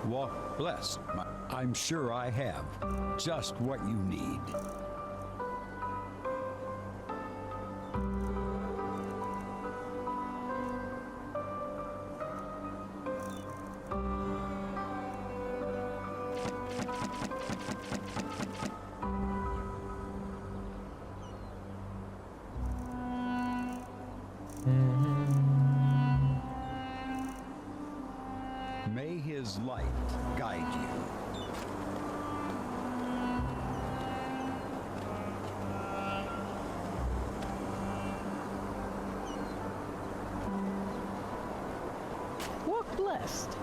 Walk blessed. I'm sure I have just what you need. May his light guide you. Walk blessed.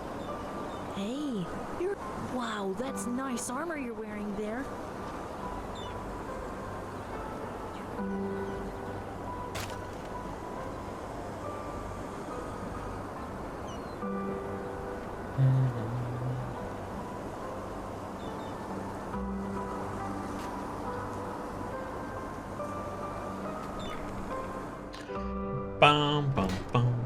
Hey, you're... Wow, that's nice armor you're wearing there. Bum, bum, bum.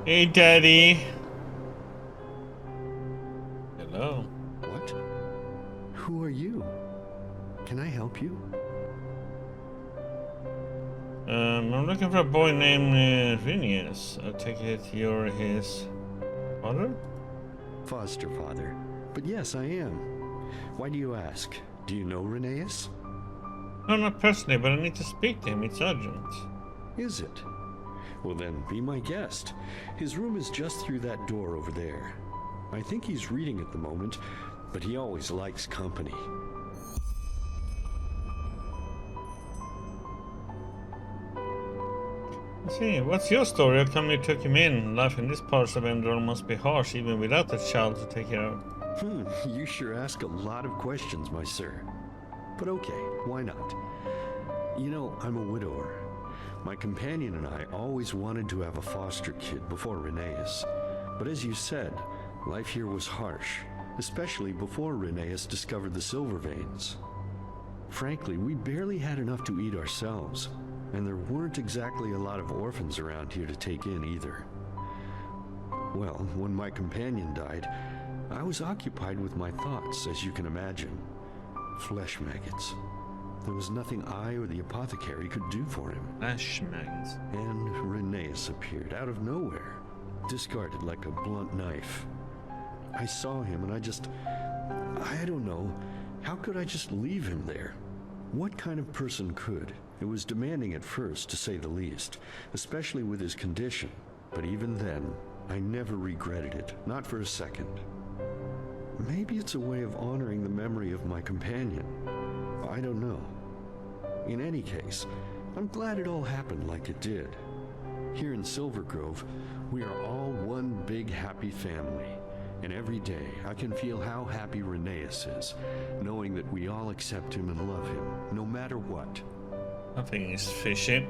Hey, Daddy. Hello. What? Who are you? Can I help you? I'm looking for a boy named Phineas. I take it you're his father? Foster father. But yes, I am. Why do you ask? Do you know Rheneas? No, not personally, but I need to speak to him. It's urgent. Is it? Well then, be my guest. His room is just through that door over there. I think he's reading at the moment, but he always likes company. See, what's your story? How come you took him in? Life in this part of Enderal must be harsh, even without a child to take care of. You sure ask a lot of questions, my sir. But okay, why not? You know, I'm a widower. My companion and I always wanted to have a foster kid before Rheneas. But as you said, life here was harsh, especially before Rheneas discovered the silver veins. Frankly, we barely had enough to eat ourselves, and there weren't exactly a lot of orphans around here to take in either. Well, when my companion died, I was occupied with my thoughts, as you can imagine. Flesh maggots. There was nothing I or the apothecary could do for him. Flesh maggots. And Rheneas appeared out of nowhere, discarded like a blunt knife. I saw him and I don't know, how could I just leave him there? What kind of person could? It was demanding at first, to say the least, especially with his condition. But even then, I never regretted it, not for a second. Maybe it's a way of honoring the memory of my companion. I don't know. In any case, I'm glad it all happened like it did. Here in Silver Grove, we are all one big happy family. And every day, I can feel how happy Rheneas is, knowing that we all accept him and love him, no matter what. Nothing is fishy.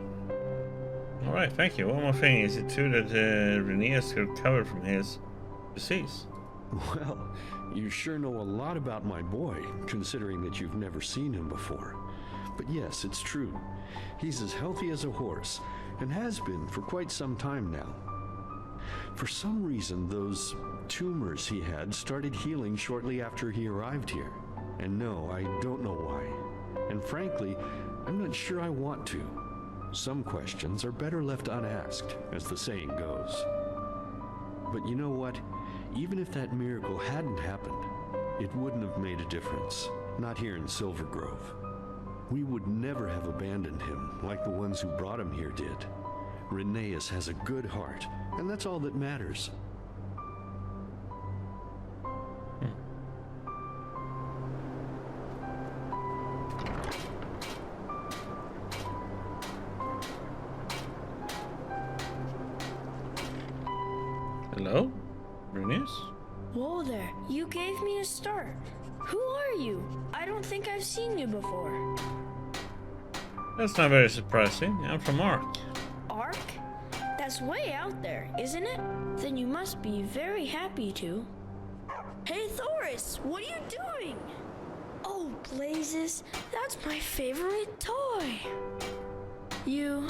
Alright, thank you. One more thing. Is it true that Rheneas recovered from his disease? Well, you sure know a lot about my boy, considering that you've never seen him before. But yes, it's true. He's as healthy as a horse, and has been for quite some time now. For some reason, those tumors he had started healing shortly after he arrived here. And no, I don't know why. And frankly, I'm not sure I want to. Some questions are better left unasked, as the saying goes. But you know what? Even if that miracle hadn't happened, it wouldn't have made a difference. Not here in Silver Grove. We would never have abandoned him like the ones who brought him here did. Rheneas has a good heart, and that's all that matters. Hello? Rheneas? Whoa there, you gave me a start. Who are you? I don't think I've seen you before. That's not very surprising. I'm from Ark. Ark? That's way out there, isn't it? Then you must be very happy to. Hey Thoris, what are you doing? Oh, Blazes, that's my favorite toy. You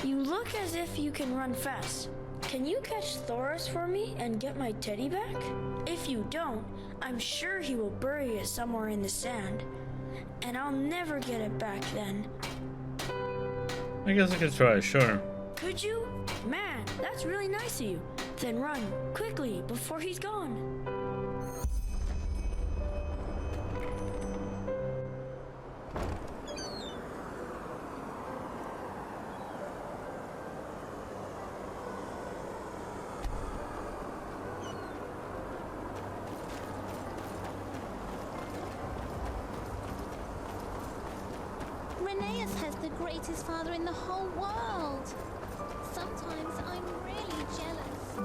look as if you can run fast. Can you catch Thoris for me and get my teddy back? If you don't, I'm sure he will bury it somewhere in the sand. And I'll never get it back then. I guess I could try, sure. Could you? Man, that's really nice of you. Then run, quickly, before he's gone. Rheneas has the greatest father in the whole world. Sometimes I'm really jealous.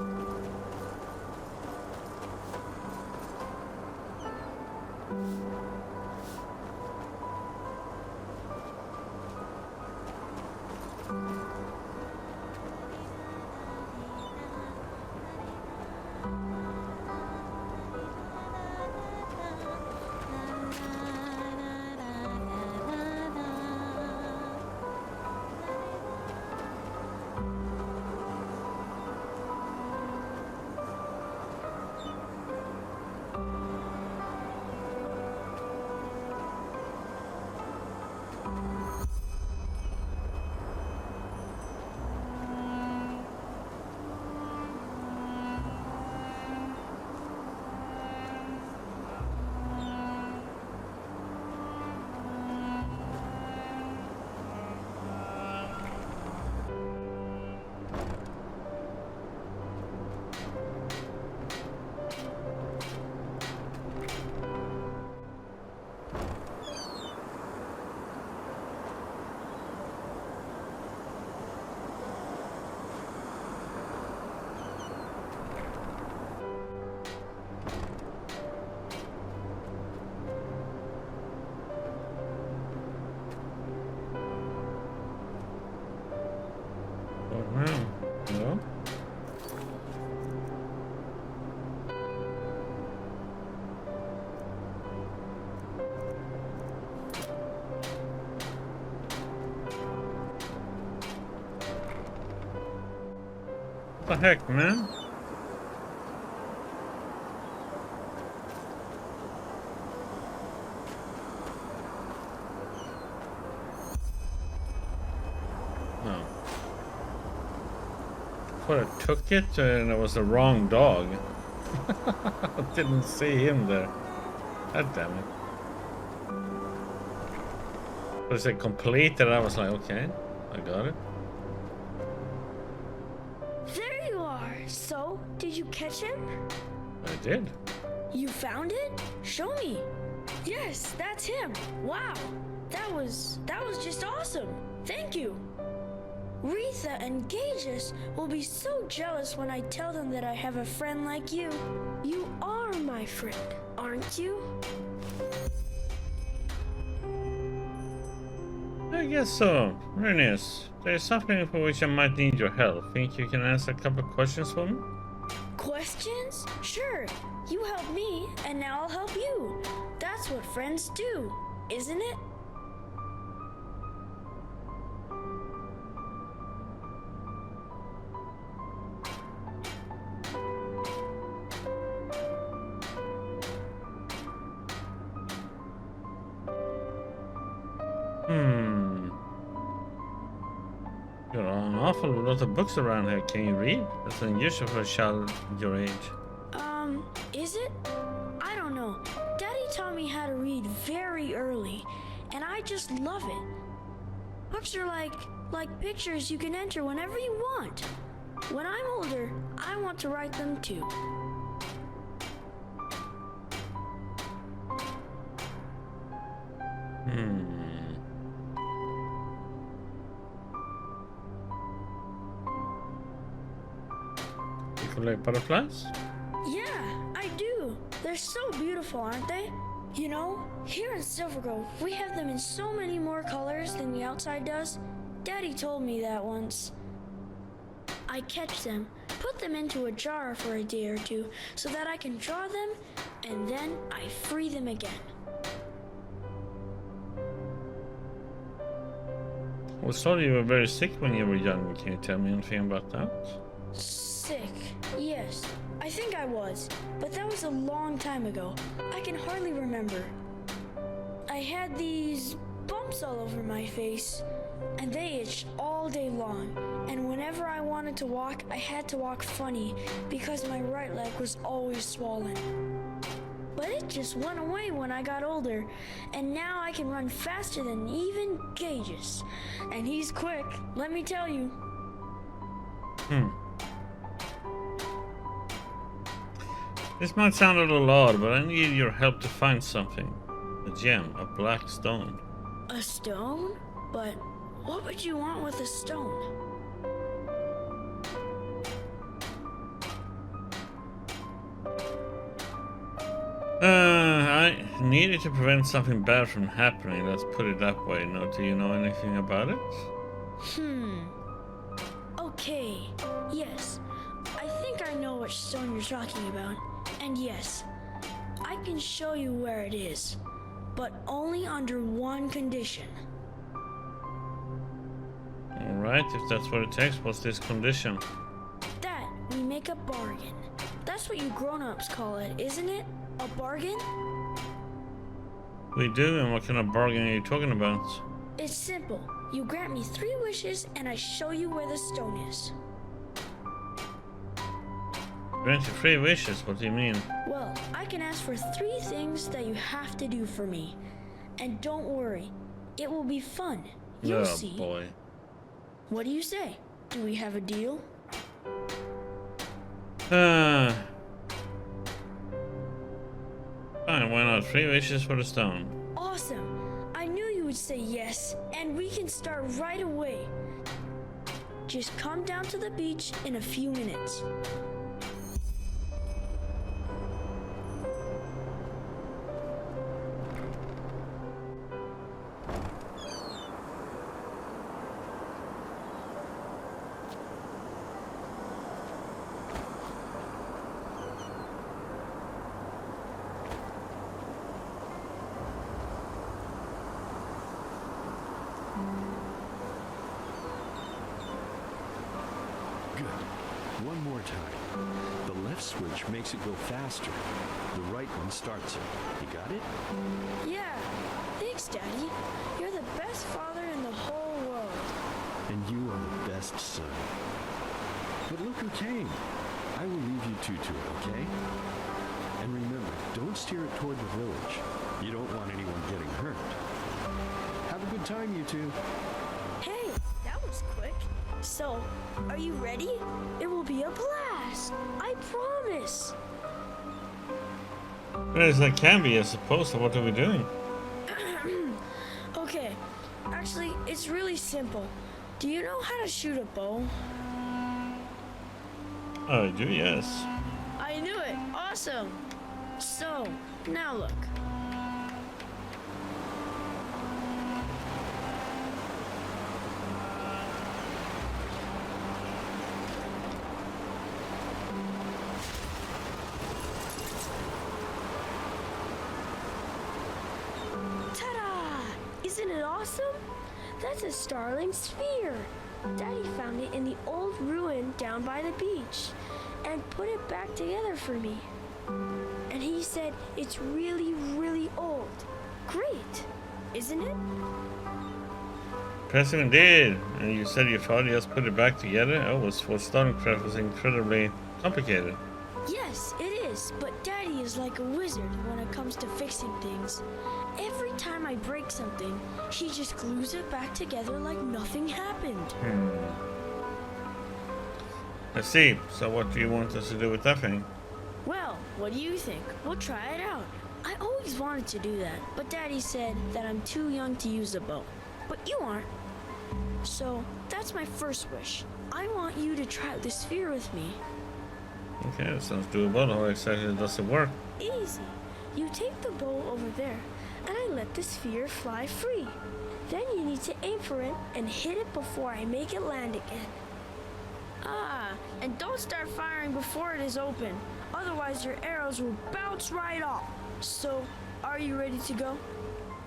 No? What the heck, man? No. I took it and it was the wrong dog. I didn't see him there. God damn it. But it said complete and I was like, okay, I got it. There you are. So, did you catch him? I did. You found it? Show me. Yes, that's him. Wow. That was just awesome. Thank you. Retha and Gages will be so jealous when I tell them that I have a friend like you. You are my friend, aren't you? I guess so. Rheneas, there's something for which I might need your help. Think you can answer a couple of questions for me? Questions? Sure. You help me, and now I'll help you. That's what friends do, isn't it? There are an awful lot of books around here. Can you read? That's unusual for a child your age. Is it? I don't know. Daddy taught me how to read very early, and I just love it. Books are like pictures you can enter whenever you want. When I'm older, I want to write them too. You collect butterflies? Yeah, I They're so beautiful, aren't they? You know, here in Silver Grove, we have them in so many more colors than the outside does. Daddy told me that once. I catch them, put them into a jar for a day or two so that I can draw them, and then I free them again. I was told you were very sick when you were young. Can you tell me anything about that? Sick, yes. I think I was, but that was a long time ago. I can hardly remember. I had these bumps all over my face, and they itched all day long. And whenever I wanted to walk, I had to walk funny because my right leg was always swollen. But it just went away when I got older, and now I can run faster than even Gage's. And he's quick, let me tell you. This might sound a little odd, but I need your help to find something. A gem, a black stone. A stone? But what would you want with a stone? I needed to prevent something bad from happening. Let's put it that way. No, do you know anything about it? Okay, yes. I think I know which stone you're talking about. And yes, I can show you where it is, but only under one condition. Alright, if that's what it takes, what's this condition? That we make a bargain. That's what you grown-ups call it, isn't it? A bargain? We do, and what kind of bargain are you talking about? It's simple. You grant me 3 wishes and I show you where the stone is. Grant you 3 wishes, what do you mean? Well, I can ask for 3 things that you have to do for me. And don't worry, it will be fun. You'll see. Oh boy. What do you say? Do we have a deal? Fine, why not? 3 wishes for the stone. Awesome! I knew you would say yes, and we can start right away. Just come down to the beach in a few minutes. Good. One more time. The left switch makes it go faster. The right one starts it. You got it? Yeah, thanks, Daddy. You're the best father in the whole world. And you are the best son. But look who came. I will leave you two to it, okay? And remember, don't steer it toward the village. You don't want anyone getting hurt. Have a good time, you two. Hey, that was quick. So, are you ready? It will be a blast. I promise. As I can be, I suppose. So what are we doing? Okay, actually, it's really simple. Do you know how to shoot a bow? Oh, I do, yes. I knew it. Awesome. So, now look. Ta-da! Isn't it awesome? That's a starling sphere. Daddy found it in the old ruin down by the beach and put it back together for me. And he said it's really, really old. Great, isn't it? President did. And you said your father just put it back together? Oh, what Starncraft was incredibly complicated. Yes, it is, but Daddy is like a wizard when it comes to fixing things. Every time I break something, he just glues it back together like nothing happened. I see. So what do you want us to do with that thing? Well, what do you think? We'll try it out. I always wanted to do that, but Daddy said that I'm too young to use a bow. But you aren't. So, that's my first wish. I want you to try out the sphere with me. Okay, that sounds doable. How exactly does it work? Easy. You take the bowl over there, and I let the sphere fly free. Then you need to aim for it and hit it before I make it land again. Ah, and don't start firing before it is open. Otherwise, your arrows will bounce right off. So, are you ready to go?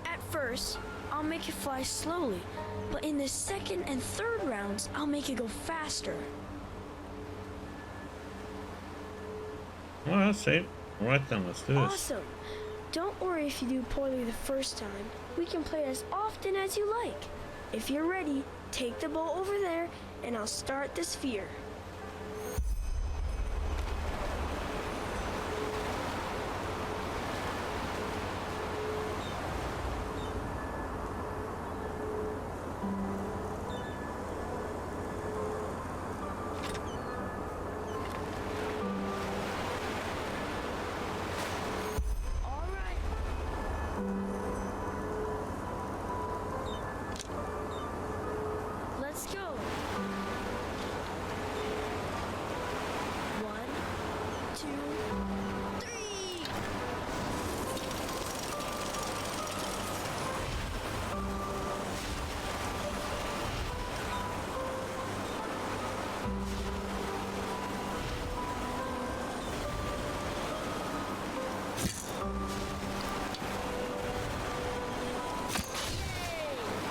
At first, I'll make it fly slowly, but in the second and third rounds, I'll make it go faster. Well, that's it. Alright then, let's do this. Awesome. Don't worry if you do poorly the first time. We can play as often as you like. If you're ready, take the ball over there, and I'll start the sphere. All right. Let's go. 1, 2, 3.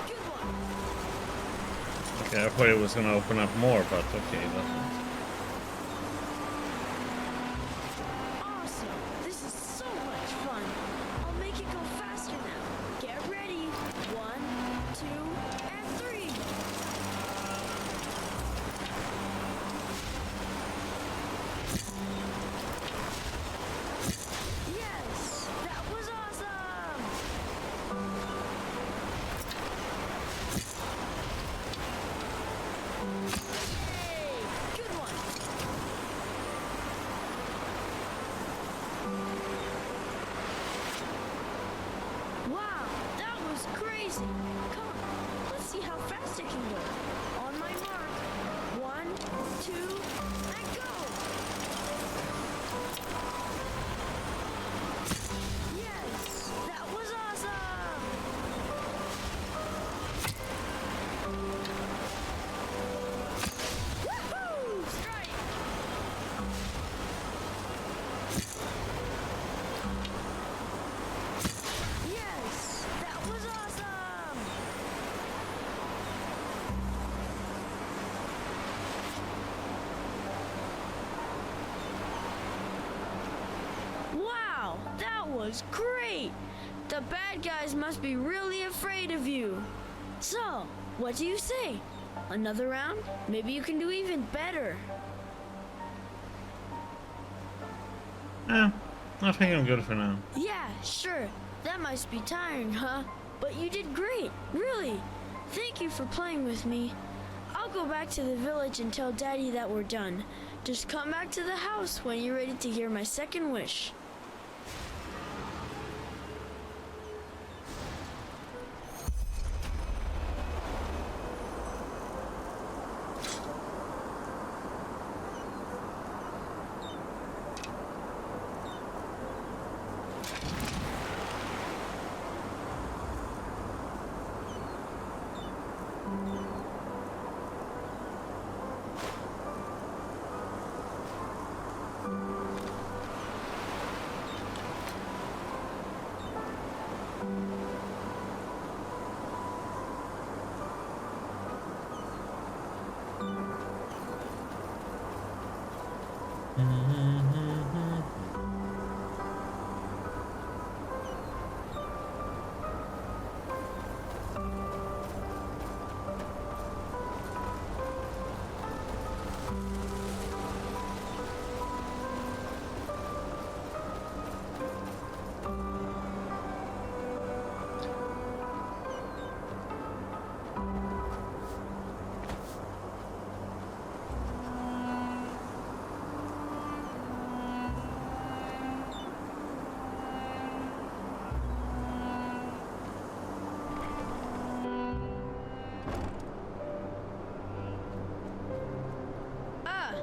Good one. Okay, I thought it was gonna open up more, but okay, that Awesome. This is so much fun. I'll make it go faster now. Get ready. 1, 2, and 3. Yes, that was awesome. Yay! Good one. Wow, that was crazy. Come on, let's see how fast it can go. On my mark. 1, 2, and go! Yes, that was awesome! Woohoo! Strike! Yes, that was awesome! Wow, that was great! The bad guys must be really afraid of you. So, what do you say? Another round? Maybe you can do even better. I think I'm good for now. Yeah, sure. That must be tiring, huh? But you did great, really. Thank you for playing with me. I'll go back to the village and tell Daddy that we're done. Just come back to the house when you're ready to hear my second wish.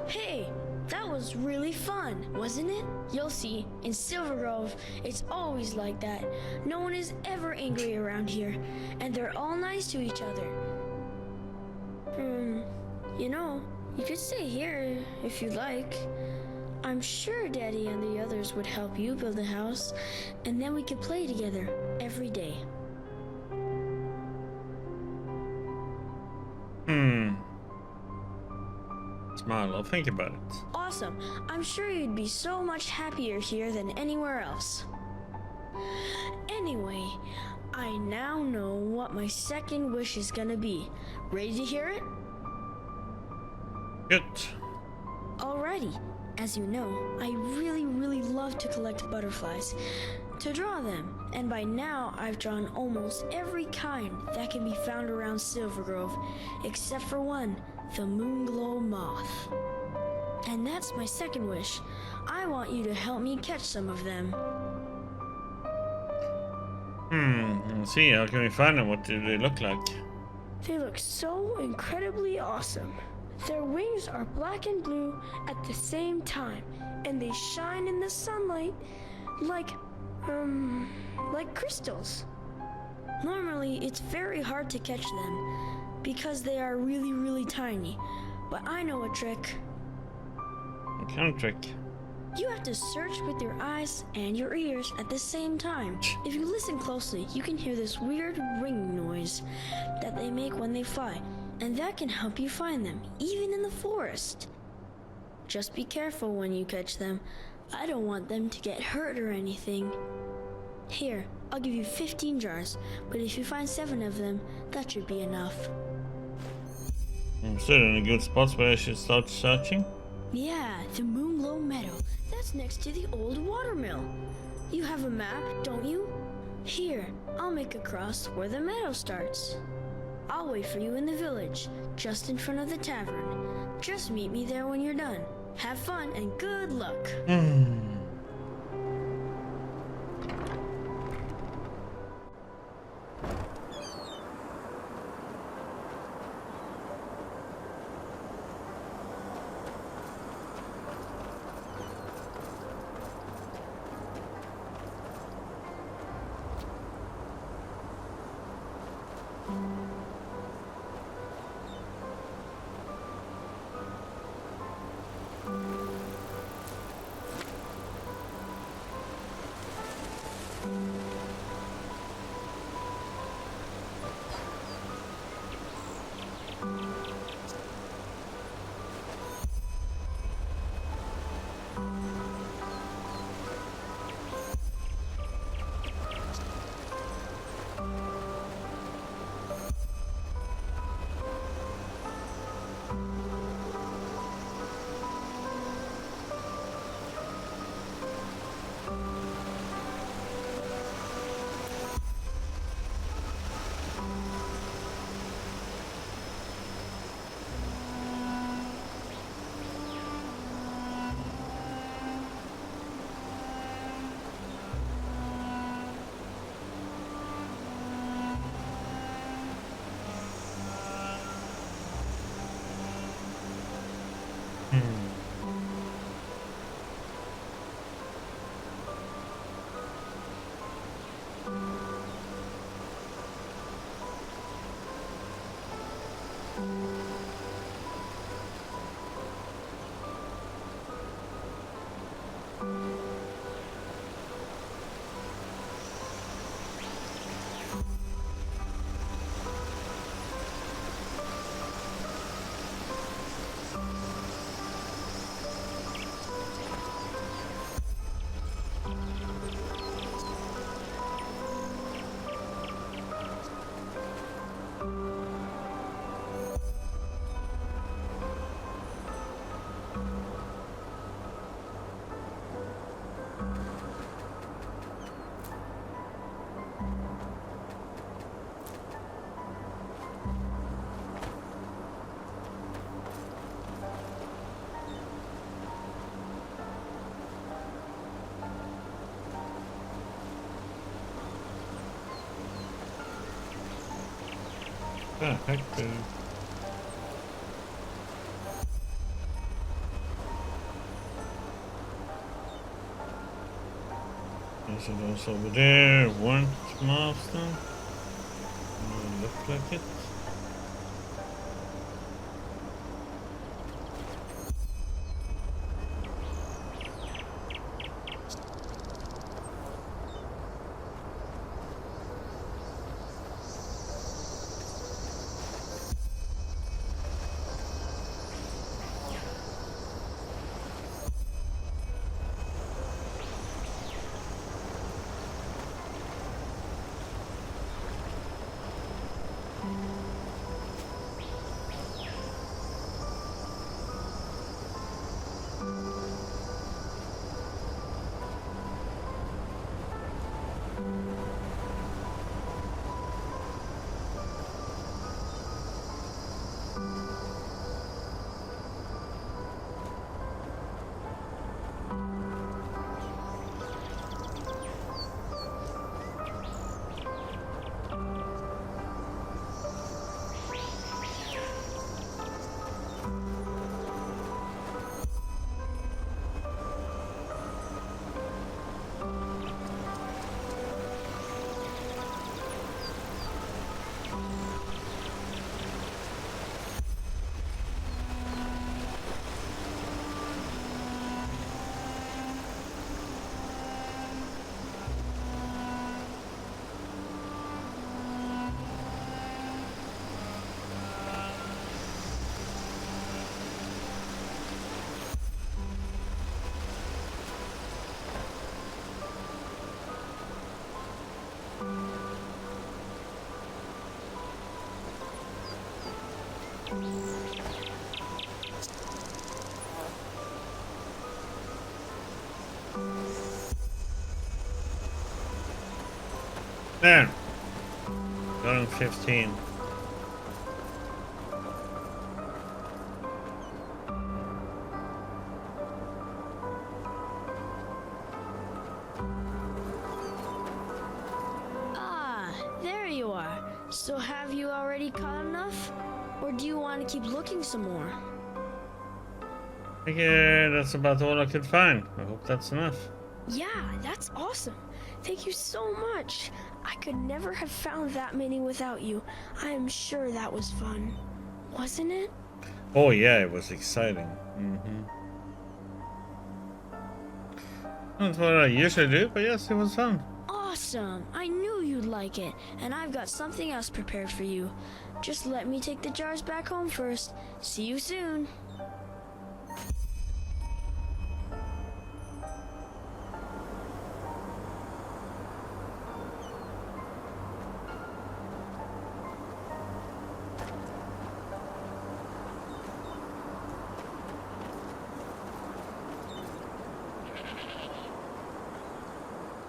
Hey, That was really fun, wasn't it? You'll see, in Silver Grove, it's always like that. No one is ever angry around here, and they're all nice to each other. You know, you could stay here if you like. I'm sure Daddy and the others would help you build a house, and then we could play together every day. Smile, I'll think about it. Awesome. I'm sure you'd be so much happier here than anywhere else. Anyway, I now know what my second wish is gonna be. Ready to hear it? Good. Alrighty. As you know, I really love to collect butterflies, to draw them, and by now I've drawn almost every kind that can be found around Silver Grove, except for one, the Moonglow moth. And that's my second wish. I want you to help me catch some of them. Let's see, how can we find them? What do they look like? They look so incredibly awesome. Their wings are black and blue at the same time, and they shine in the sunlight like crystals. Normally, it's very hard to catch them because they are really tiny, but I know a trick. What kind of trick? You have to search with your eyes and your ears at the same time. If you listen closely, you can hear this weird ringing noise that they make when they fly, and that can help you find them, even in the forest. Just be careful when you catch them. I don't want them to get hurt or anything. Here, I'll give you 15 jars, but if you find 7 of them, that should be enough. I'm still in a good spot where I should start searching. Yeah, the Moonglow Meadow. That's next to the old watermill. You have a map, don't you? Here, I'll make a cross where the meadow starts. I'll wait for you in the village, just in front of the tavern. Just meet me there when you're done. Have fun and good luck. Perfecto. Is it also over there? One milestone? Look like it. There. Got him 15. Ah, there you are. So have you already caught enough? Or do you want to keep looking some more? Yeah, that's about all I could find. I hope that's enough. Yeah, that's awesome. Thank you so much. I could never have found that many without you. I am sure that was fun. Wasn't it? Oh yeah, it was exciting. That's what I usually do, but yes, it was fun. Awesome. I knew you'd like it. And I've got something else prepared for you. Just let me take the jars back home first. See you soon.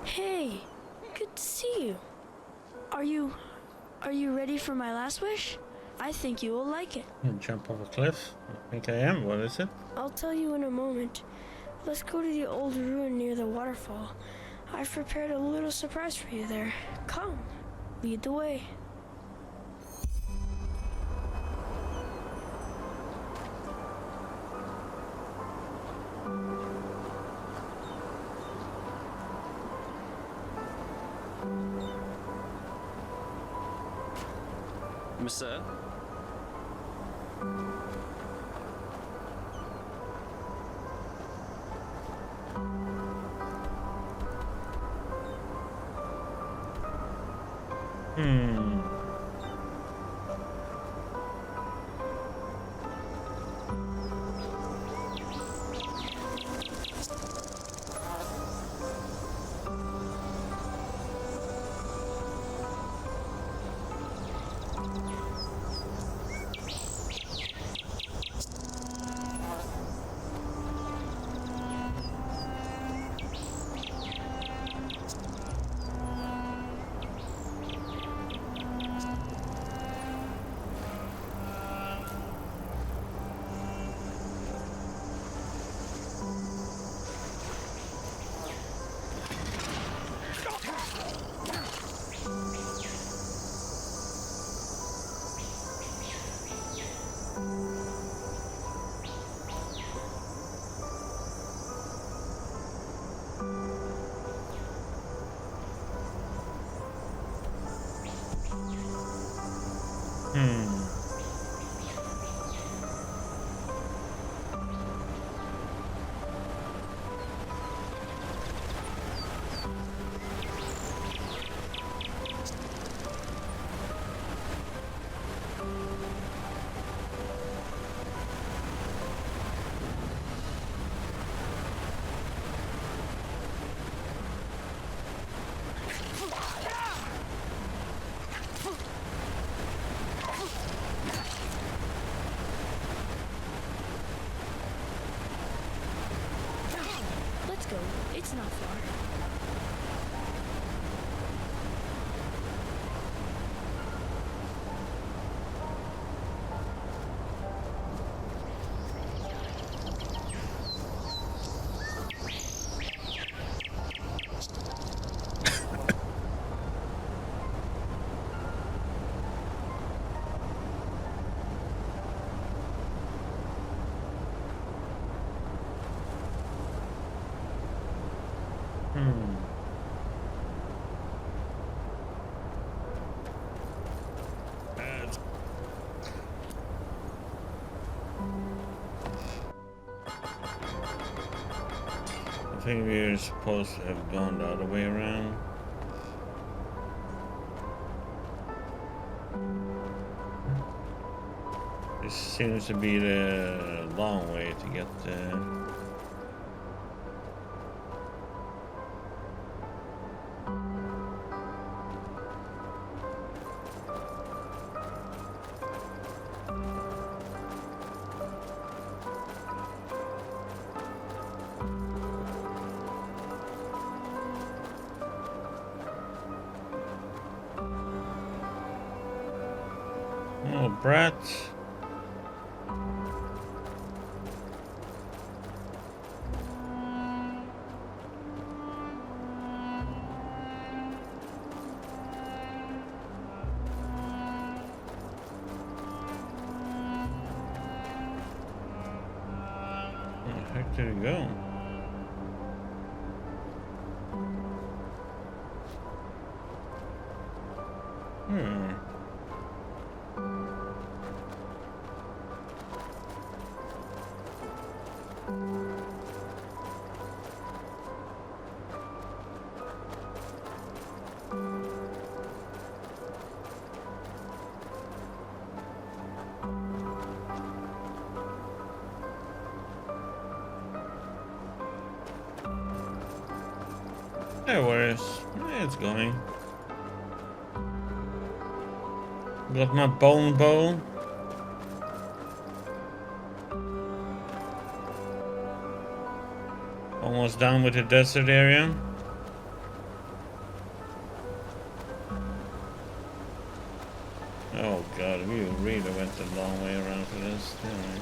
Hey, good to see you. Are you ready for my last wish? I think you will like it. Jump off a cliff? I think I am. What is it? I'll tell you in a moment. Let's go to the old ruin near the waterfall. I've prepared a little surprise for you there. Come, lead the way. Monsieur? It's not far. I think we're supposed to have gone the other way around. This seems to be the long way to get there. Oh, brat. Where the heck did it go? There worries. It's going. Got my bone bow. Almost done with the desert area. Oh god, we really went a long way around for this, didn't we?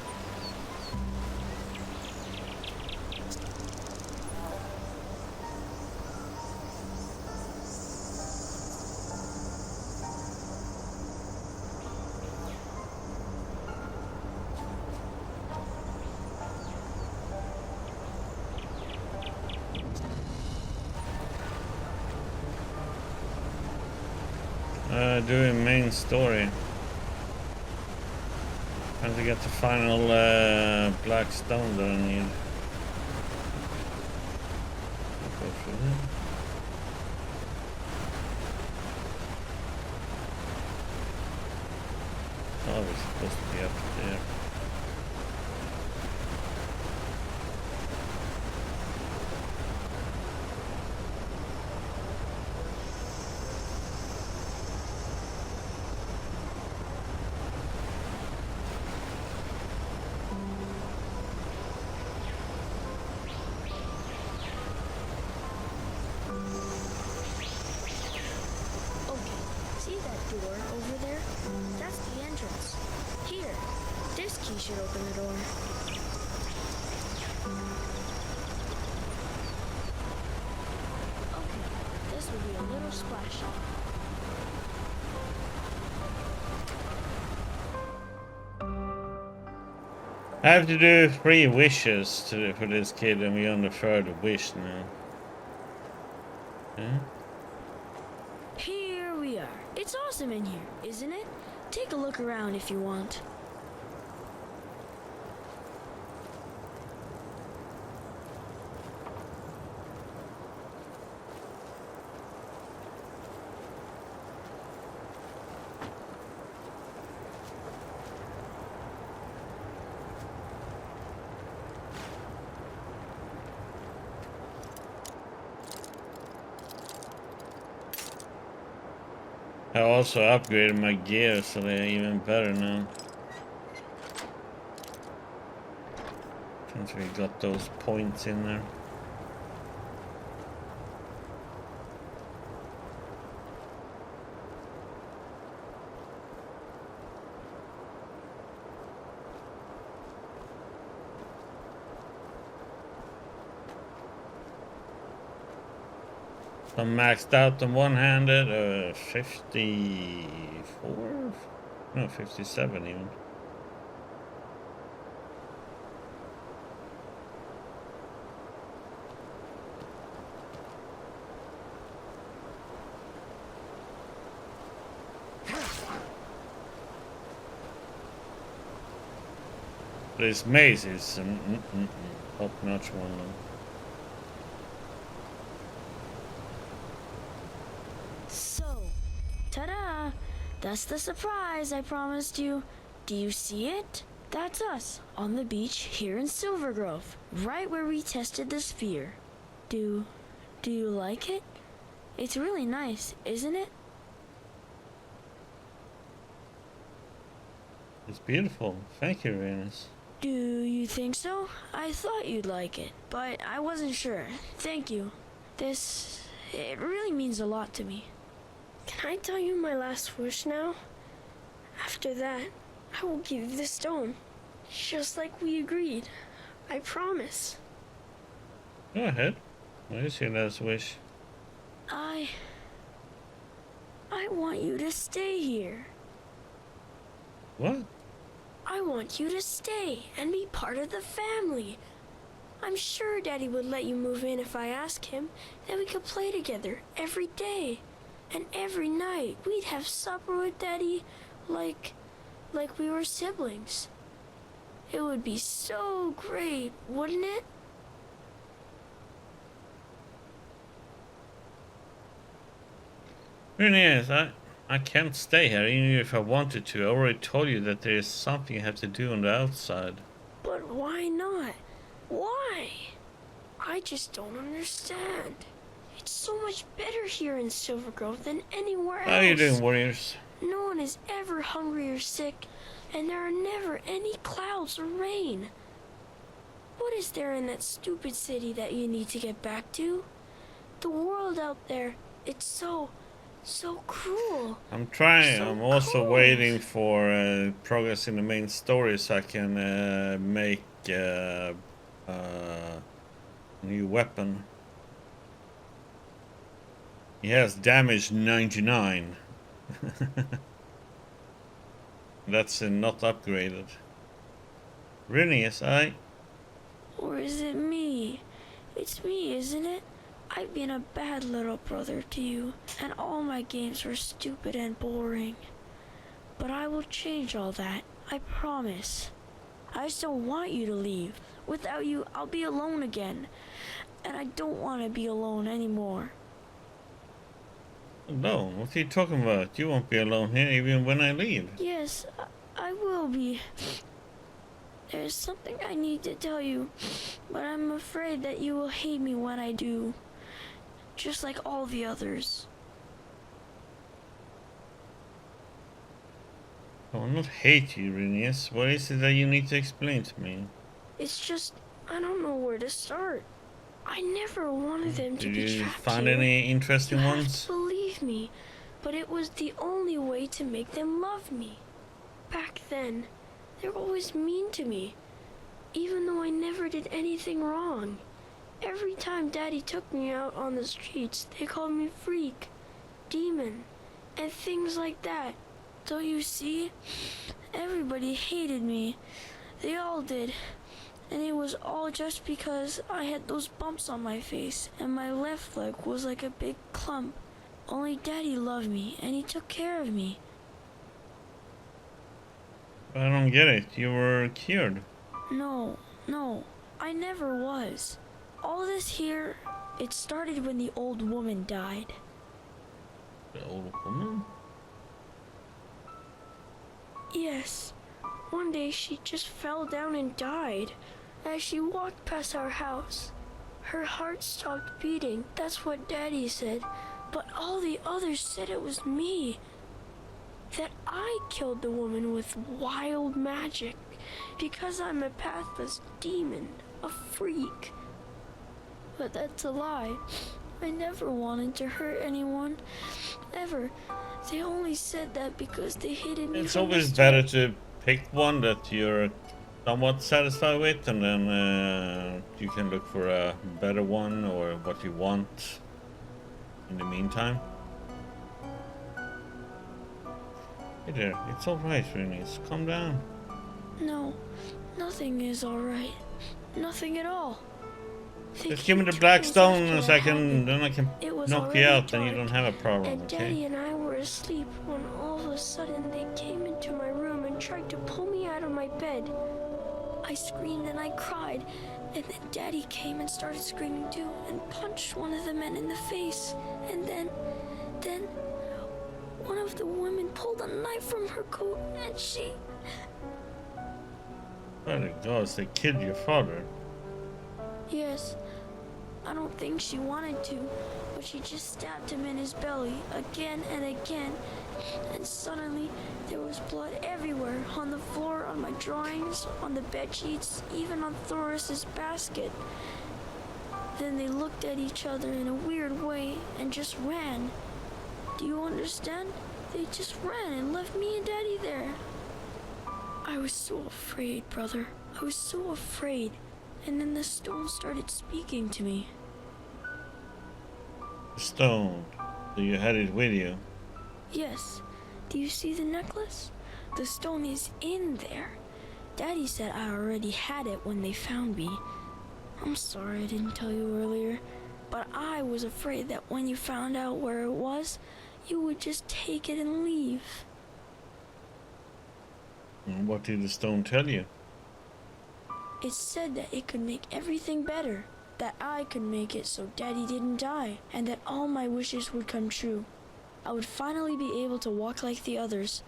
Doing main story. Trying to get the final black stone that I need. Go through that. Oh, we're supposed to be up there. Door over there? That's the entrance. Here, this key should open the door. Okay, this will be a little splashy. I have to do 3 wishes for this kid, and we're on the 3rd wish now. Yeah? Here we are. It's awesome in here, isn't it? Take a look around if you want. I also upgraded my gear so they're even better now. Since we got those points in there. I'm maxed out on one-handed. 54? No, 57 even. This maze is top-notch one. So, ta-da! That's the surprise I promised you. Do you see it? That's us, on the beach here in Silver Grove, right where we tested the sphere. Do you like it? It's really nice, isn't it? It's beautiful. Thank you, Venus. Do you think so? I thought you'd like it, but I wasn't sure. Thank you. It really means a lot to me. Can I tell you my last wish now? After that, I will give you the stone. Just like we agreed. I promise. Go ahead. What is your last wish? I want you to stay here. What? I want you to stay and be part of the family. I'm sure Daddy would let you move in if I ask him. Then we could play together every day. And every night we'd have supper with Daddy like we were siblings. It would be so great, wouldn't it? Really is. I can't stay here even if I wanted to. I already told you that there is something I have to do on the outside. But why not? Why? I just don't understand. It's so much better here in Silver Grove than anywhere else. How are you doing, warriors? No one is ever hungry or sick, and there are never any clouds or rain. What is there in that stupid city that you need to get back to? The world out there, it's so cruel. I'm trying. So I'm also cold. waiting for progress in the main story so I can make a new weapon. He has damage 99. That's not upgraded. Really, is I? Or is it me? It's me, isn't it? I've been a bad little brother to you, and all my games were stupid and boring. But I will change all that, I promise. I just don't want you to leave. Without you, I'll be alone again. And I don't want to be alone anymore. Alone? What are you talking about? You won't be alone here even when I leave. Yes, I will be. There's something I need to tell you, but I'm afraid that you will hate me when I do. Just like all the others. I will not hate you, Renius. What is it that you need to explain to me? It's just, I don't know where to start. I never wanted them to Did be you trapped find here. any interesting You ones? have to believe me, but it was the only way to make them love me. Back then, they were always mean to me, even though I never did anything wrong. Every time Daddy took me out on the streets, they called me freak, demon, and things like that. Don't you see? Everybody hated me. They all did. And it was all just because I had those bumps on my face and my left leg was like a big clump. Only Daddy loved me and he took care of me. I don't get it. You were cured. No, I never was. All this here, it started when the old woman died. The old woman? Yes, one day she just fell down and died. As she walked past our house, her heart stopped beating. That's what Daddy said. But all the others said it was me. That I killed the woman with wild magic. Because I'm a pathless demon, a freak. But that's a lie. I never wanted to hurt anyone. Ever. They only said that because they hated me. It's from the always start. better to pick one that you're somewhat satisfied with, and then you can look for a better one or what you want. in the meantime. Hey there, it's alright, Renius. Calm down. No, nothing is alright. Nothing at all. They Just give me the keep black telling us stone in a after that second, happened. then I can It was knock you already out, then you dark, don't have a problem, and okay? Daddy and I were asleep when all of a sudden they came into my room and tried to pull me out of my bed. I screamed and I cried, and then Daddy came and started screaming too and punched one of the men in the face. And then one of the women pulled a knife from her coat and she... By gosh, they killed your father. Yes, I don't think she wanted to, but she just stabbed him in his belly again and again. And suddenly, there was blood everywhere, on the floor, on my drawings, on the bed sheets, even on Thoris's basket. Then they looked at each other in a weird way and just ran. Do you understand? They just ran and left me and Daddy there. I was so afraid, brother. I was so afraid. And then the stone started speaking to me. Stone. So you had it with you. Yes. Do you see the necklace? The stone is in there. Daddy said I already had it when they found me. I'm sorry I didn't tell you earlier, but I was afraid that when you found out where it was, you would just take it and leave. And what did the stone tell you? It said that it could make everything better, that I could make it so Daddy didn't die, and that all my wishes would come true. I would finally be able to walk like the others,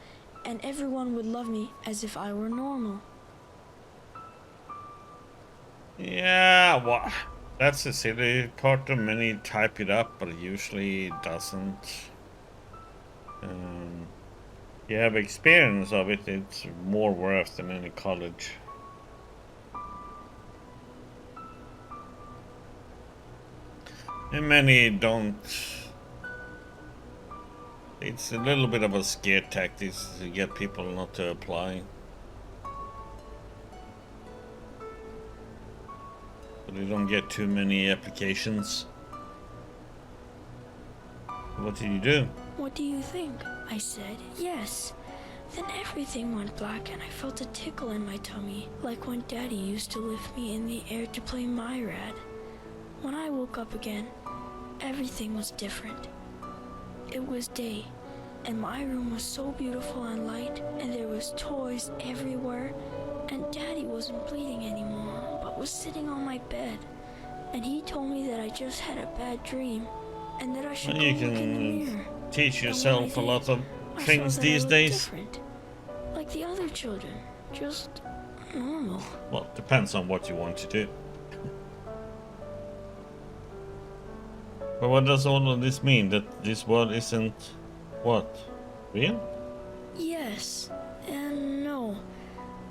and everyone would love me as if I were normal. Yeah, well, that's the silly part of many type it up, but it usually doesn't. You have experience of it, it's more worth than any college. And many don't. It's a little bit of a scare tactic to get people not to apply. So they don't get too many applications. What did you do? What do you think? I said, yes. Then everything went black and I felt a tickle in my tummy, like when Daddy used to lift me in the air to play Myrad. When I woke up again, everything was different. It was day, and my room was so beautiful and light, and there was toys everywhere, and Daddy wasn't bleeding anymore, but was sitting on my bed. And he told me that I just had a bad dream, and that I should Well, go you look in the can mirror. teach And when I yourself a did, lot of I things saw that I these looked days. different, like the other children, just normal. Well, depends on what you want to do. But what does all of this mean? That this world isn't what? Real? Yes and no.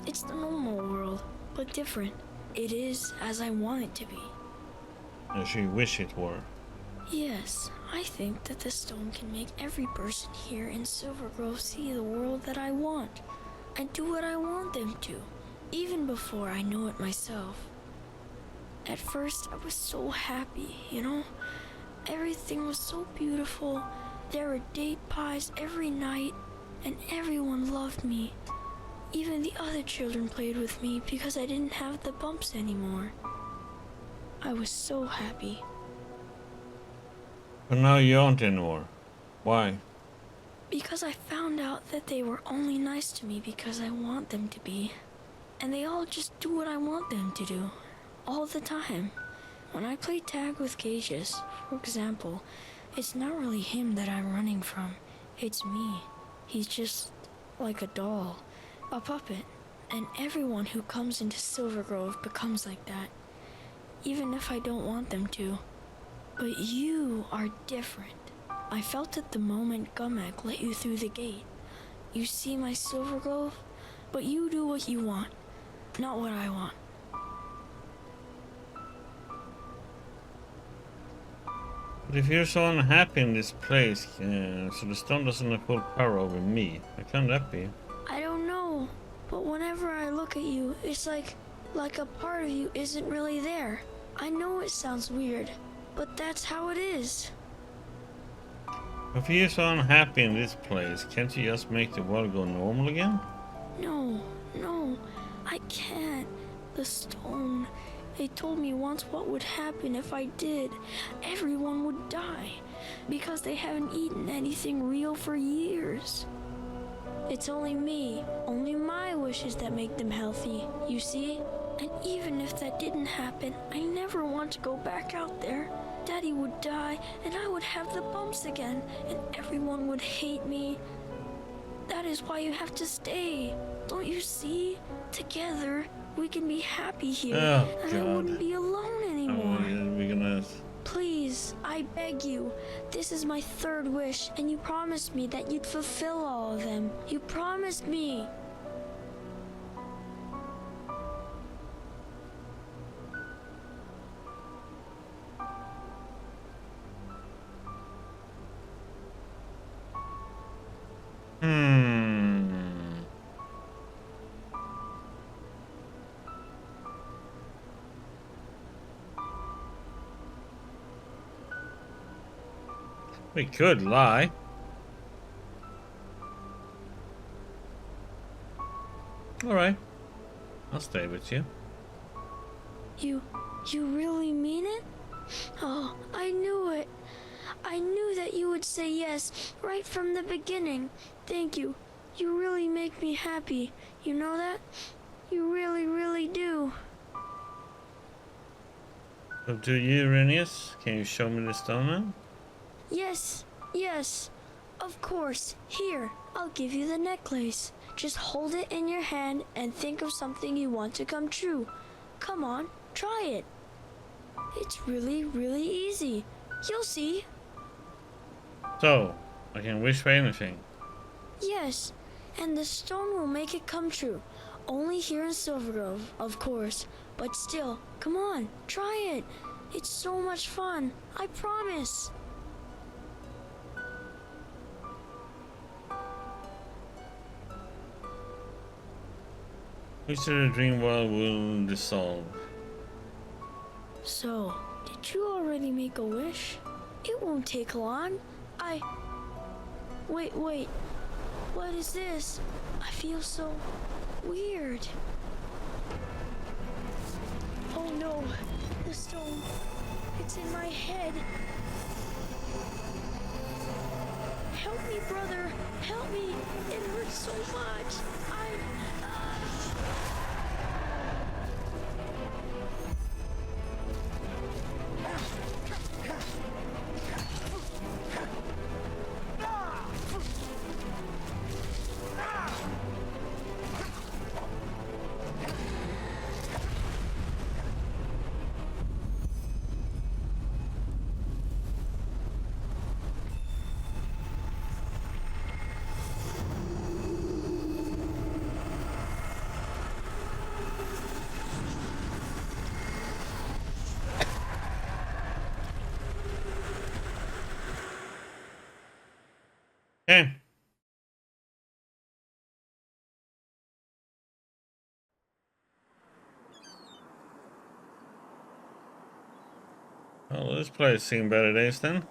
It's the normal world, but different. It is as I want it to be. As you wish it were. Yes, I think that the stone can make every person here in Silver Grove see the world that I want, and do what I want them to, even before I know it myself. At first, I was so happy, you know? Everything was so beautiful. There were date pies every night, and everyone loved me. Even the other children played with me because I didn't have the bumps anymore. I was so happy. But now you aren't anymore. Why? Because I found out that they were only nice to me because I want them to be. And they all just do what I want them to do. All the time. When I play tag with Gageous, for example, it's not really him that I'm running from. It's me. He's just like a doll, a puppet. And everyone who comes into Silver Grove becomes like that. Even if I don't want them to. But you are different. I felt it the moment Gumek let you through the gate. You see my Silver Grove, but you do what you want, not what I want. But if you're so unhappy in this place, so the stone doesn't have full power over me, how can that be? I don't know, but whenever I look at you, it's like a part of you isn't really there. I know it sounds weird, but that's how it is. If you're so unhappy in this place, can't you just make the world go normal again? No, I can't. The stone. They told me once what would happen if I did. Everyone would die because they haven't eaten anything real for years. It's only me, only my wishes that make them healthy, you see? And even if that didn't happen, I never want to go back out there. Daddy would die, and I would have the bumps again, and everyone would hate me. That is why you have to stay. Don't you see? Together, we can be happy here, and I wouldn't be alone anymore. We're gonna... Please, I beg you. This is my third wish, and you promised me that you'd fulfill all of them. You promised me. We could lie. Alright. I'll stay with you. You really mean it? Oh, I knew it. I knew that you would say yes right from the beginning. Thank you. You really make me happy. You know that? You really, really do. But do you, Renius? Can you show me the stone now? Yes, of course. Here, I'll give you the necklace. Just hold it in your hand and think of something you want to come true. Come on, try it. It's really, really easy. You'll see. So, I can wish for anything. Yes, and the stone will make it come true. Only here in Silvergrove, of course. But still, come on, try it. It's so much fun. I promise. Wish that the dream world will dissolve. So, did you already make a wish? It won't take long. Wait. What is this? I feel so weird. Oh no, the stone. It's in my head. Help me, brother. Help me. It hurts so much. Okay. Well, this place has seen better days then.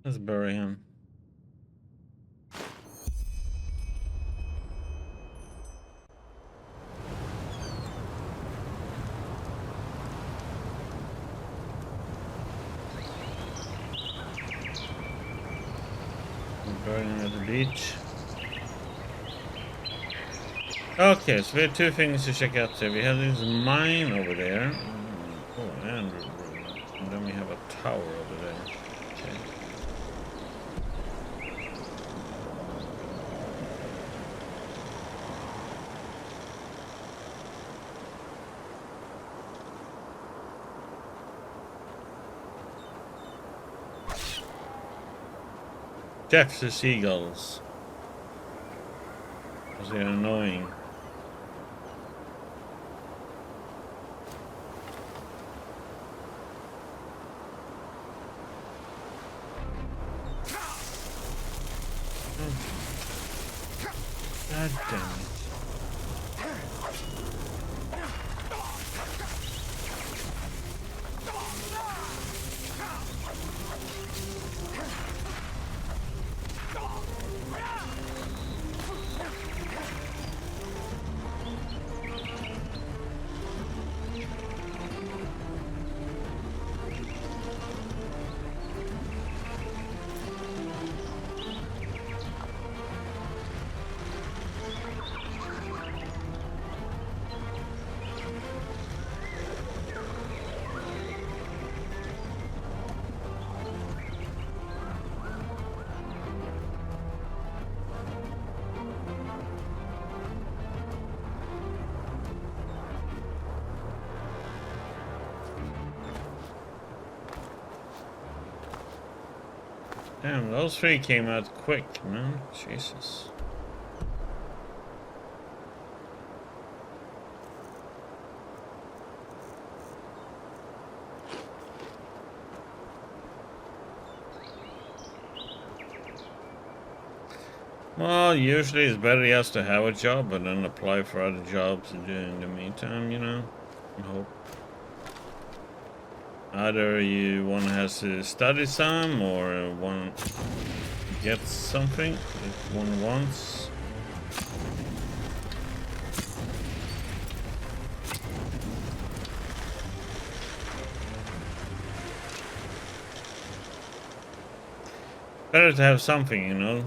Let's bury him. Bury him at the beach. Okay, so we have two things to check out there. We have this mine over there. Oh, and then we have a tower over there. deaf to seagulls. Because they're annoying. God damn it. Damn, those three came out quick, man. Jesus. Well, usually it's better just to have a job and then apply for other jobs to do in the meantime, you know? I hope. Either one has to study some or one gets something if one wants. Better to have something, you know?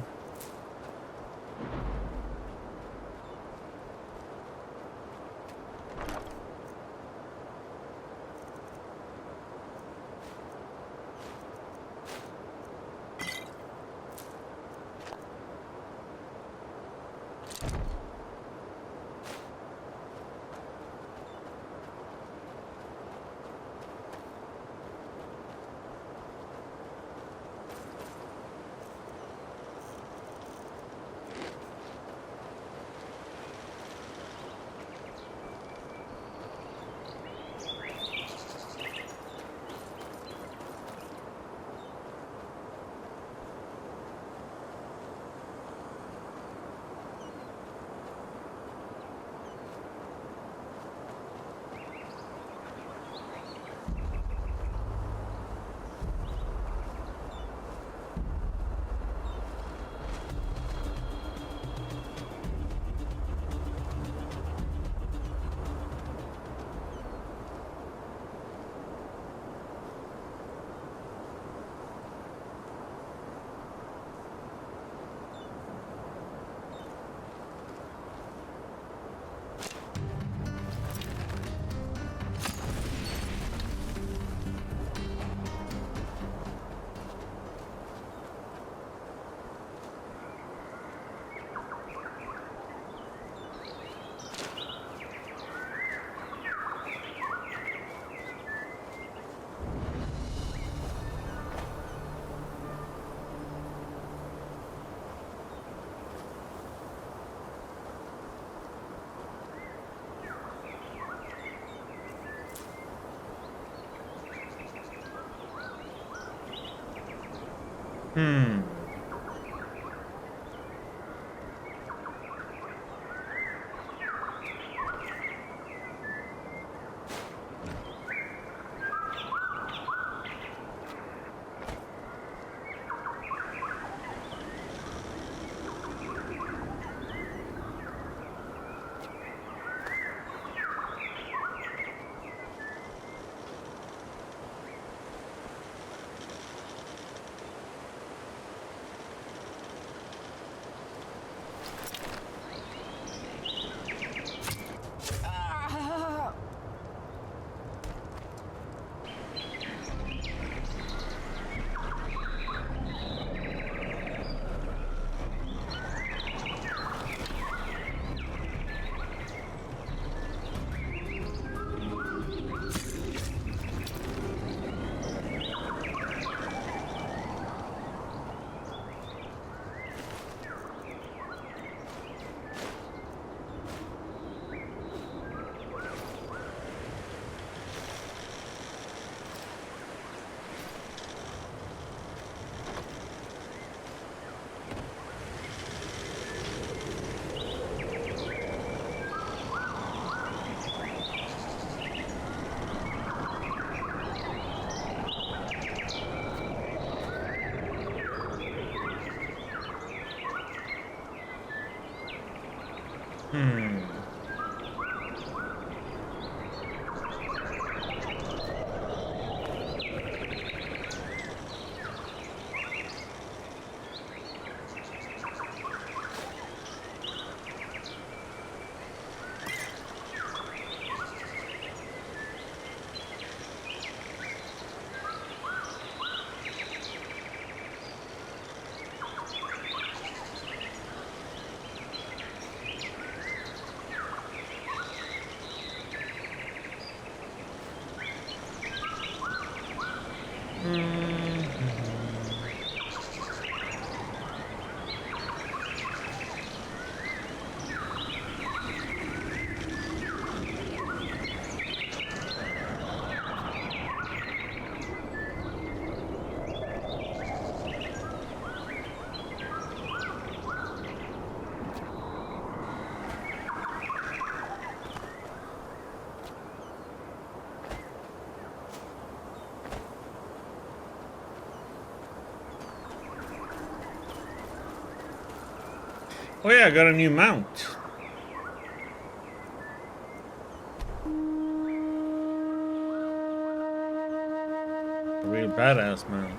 Oh yeah, I got a new mount. A real badass mount.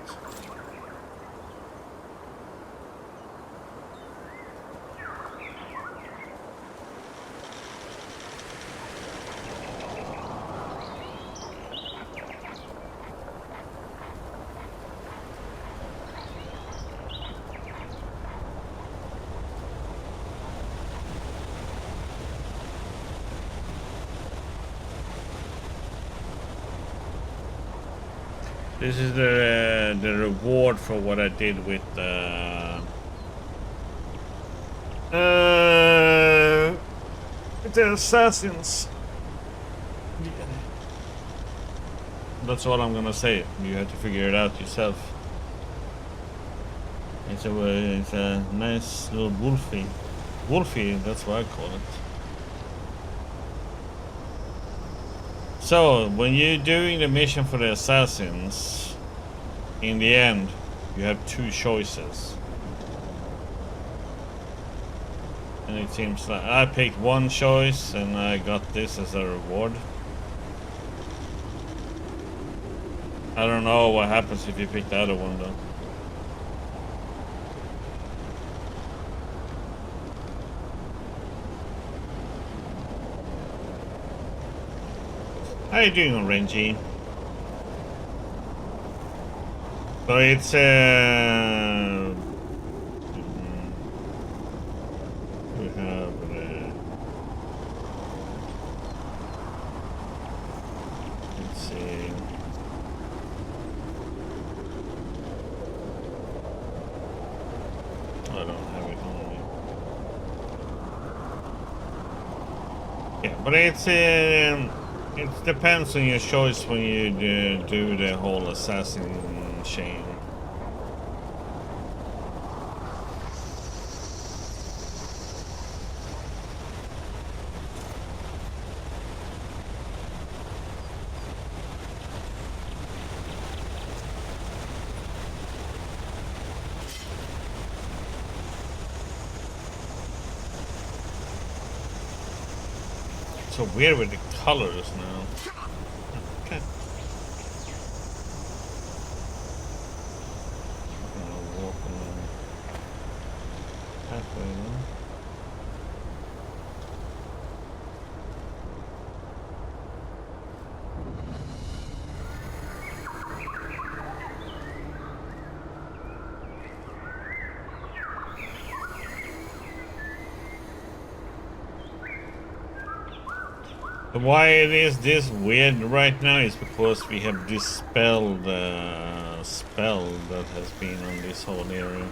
This is the reward for what I did with the assassins. That's all I'm gonna say. You have to figure it out yourself. It's a nice little wolfie. Wolfie, that's what I call it. So, when you're doing the mission for the assassins, in the end, you have two choices. And it seems like I picked one choice and I got this as a reward. I don't know what happens if you pick the other one though. How you doing, Renji? So it's we have let's see. I don't have it on me. Yeah, but it's it depends on your choice when you do the whole assassin chain. So weird with the colors now. Okay. I'm gonna walk along halfway now. Why it is this weird right now is because we have dispelled the spell that has been on this whole area.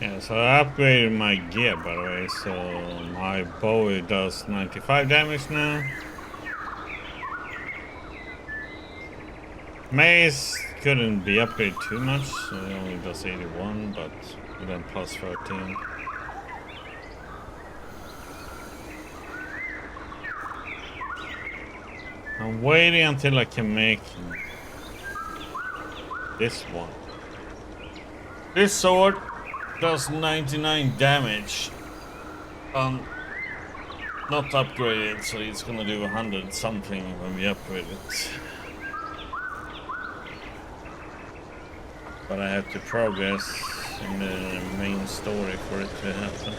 Yeah, so I upgraded my gear, by the way, so my bow does 95 damage now. Mace couldn't be upgraded too much, so it only does 81, but then plus 13. I'm waiting until I can make this one. This sword does 99 damage. Not upgraded, so it's gonna do 100 something when we upgrade it. But I have to progress in the main story for it to happen.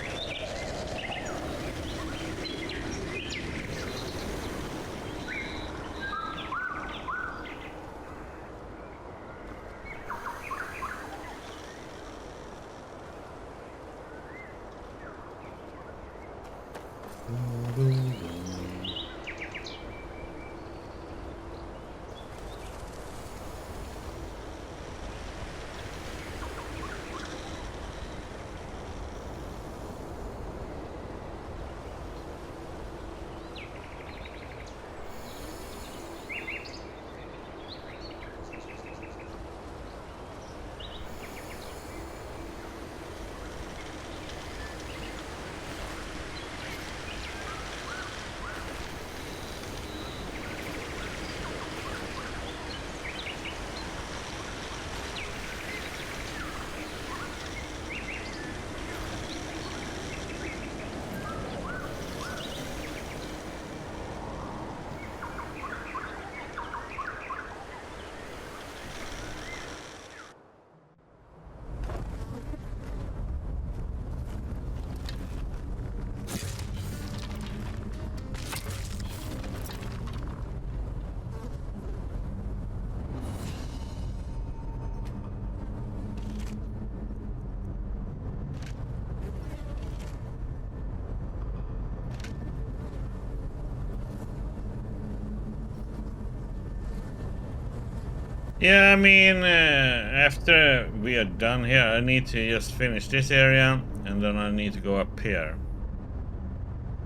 Yeah, I mean, after we are done here, I need to just finish this area, and then I need to go up here.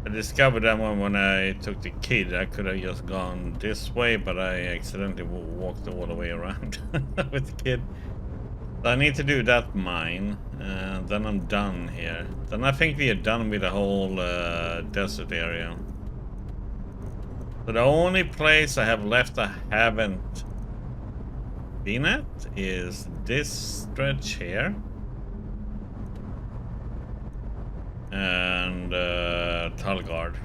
I discovered that one when I took the kid. I could have just gone this way, but I accidentally walked all the way around with the kid. So I need to do that mine, and then I'm done here. Then I think we are done with the whole desert area. So the only place I have left I haven't been at is this stretch here. And Talgard.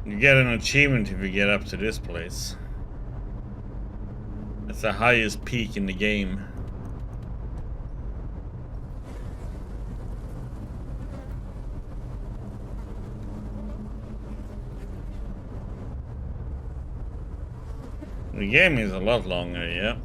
You get an achievement if you get up to this place. It's the highest peak in the game. The game is a lot longer, yeah.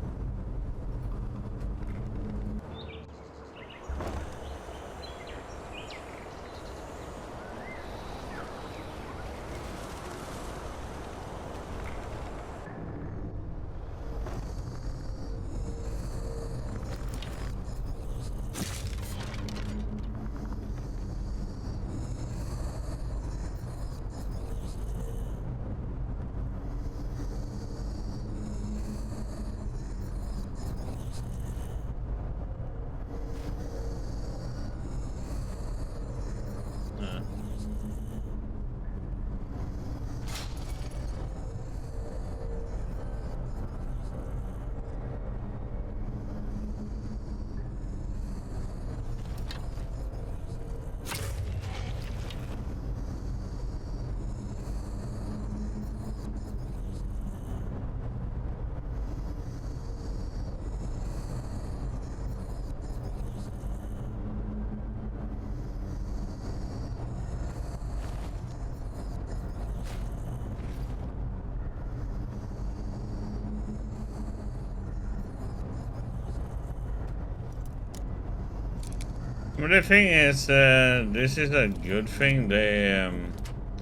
But the thing is, this is a good thing. They,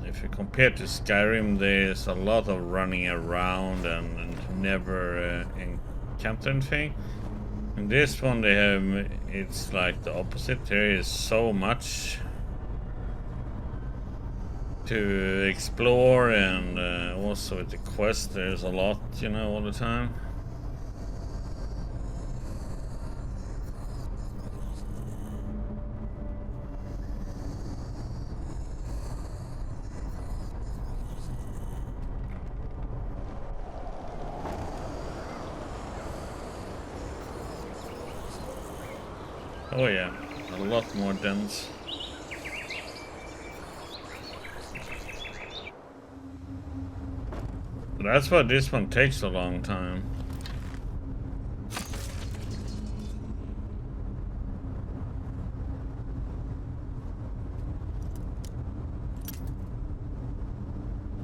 if you compare to Skyrim, there's a lot of running around and never encounter anything. In this one, they have, it's like the opposite. There is so much to explore, and also with the quest, there's a lot, you know, all the time. Oh yeah, a lot more dense. That's why this one takes a long time.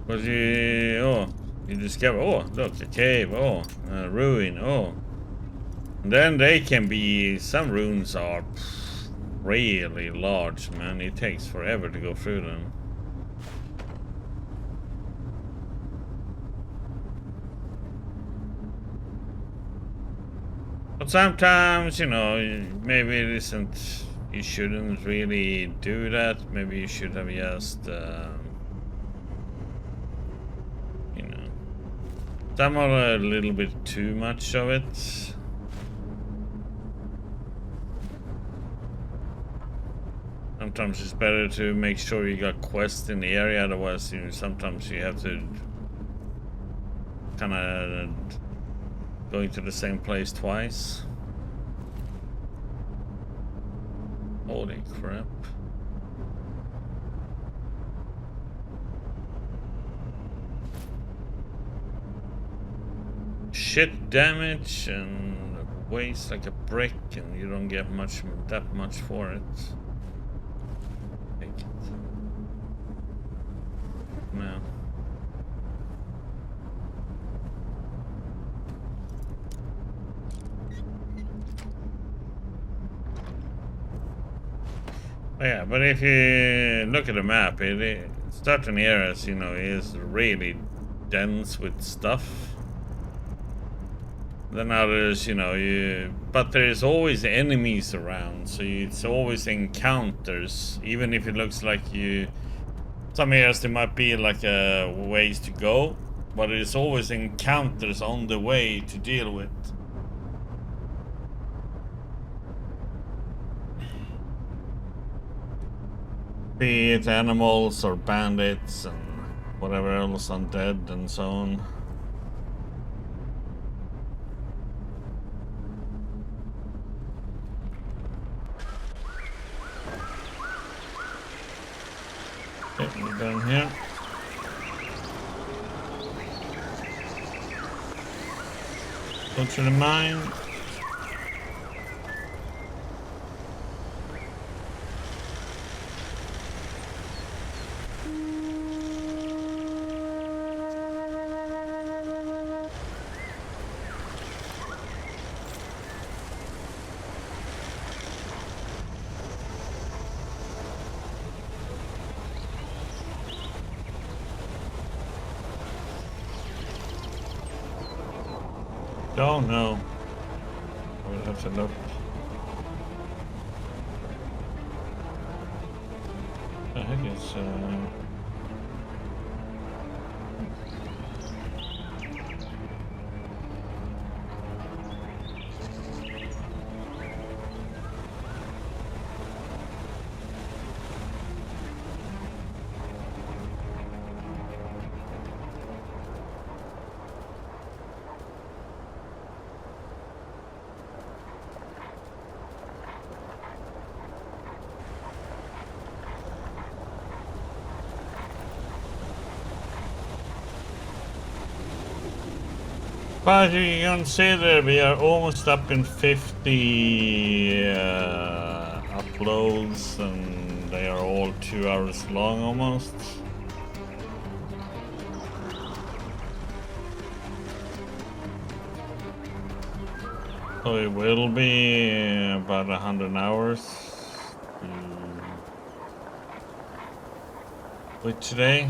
Because you discover, oh, look, a cave, oh, a ruin, oh. And then they can be, some ruins are really large, man. It takes forever to go through them. But sometimes, you know, maybe it isn't, you shouldn't really do that. Maybe you should have just, you know, some are a little bit too much of it. Sometimes it's better to make sure you got quests in the area, otherwise sometimes you have to kind of going to the same place twice. Holy crap. Shit damage and weighs like a brick, and you don't get that much for it. Take it. No. Yeah, but if you look at the map, certain areas, you know, is really dense with stuff. Then others, you know, but there's always enemies around, so it's always encounters. Even if it looks like some areas there might be like a ways to go, but there's always encounters on the way to deal with. Be it animals or bandits and whatever else, undead and so on. Okay, we're down here. Go to the mine. Don't know. We'll have to look. I think it's but you can see that we are almost up in 50 uploads, and they are all 2 hours long almost. So it will be about 100 hours. with today.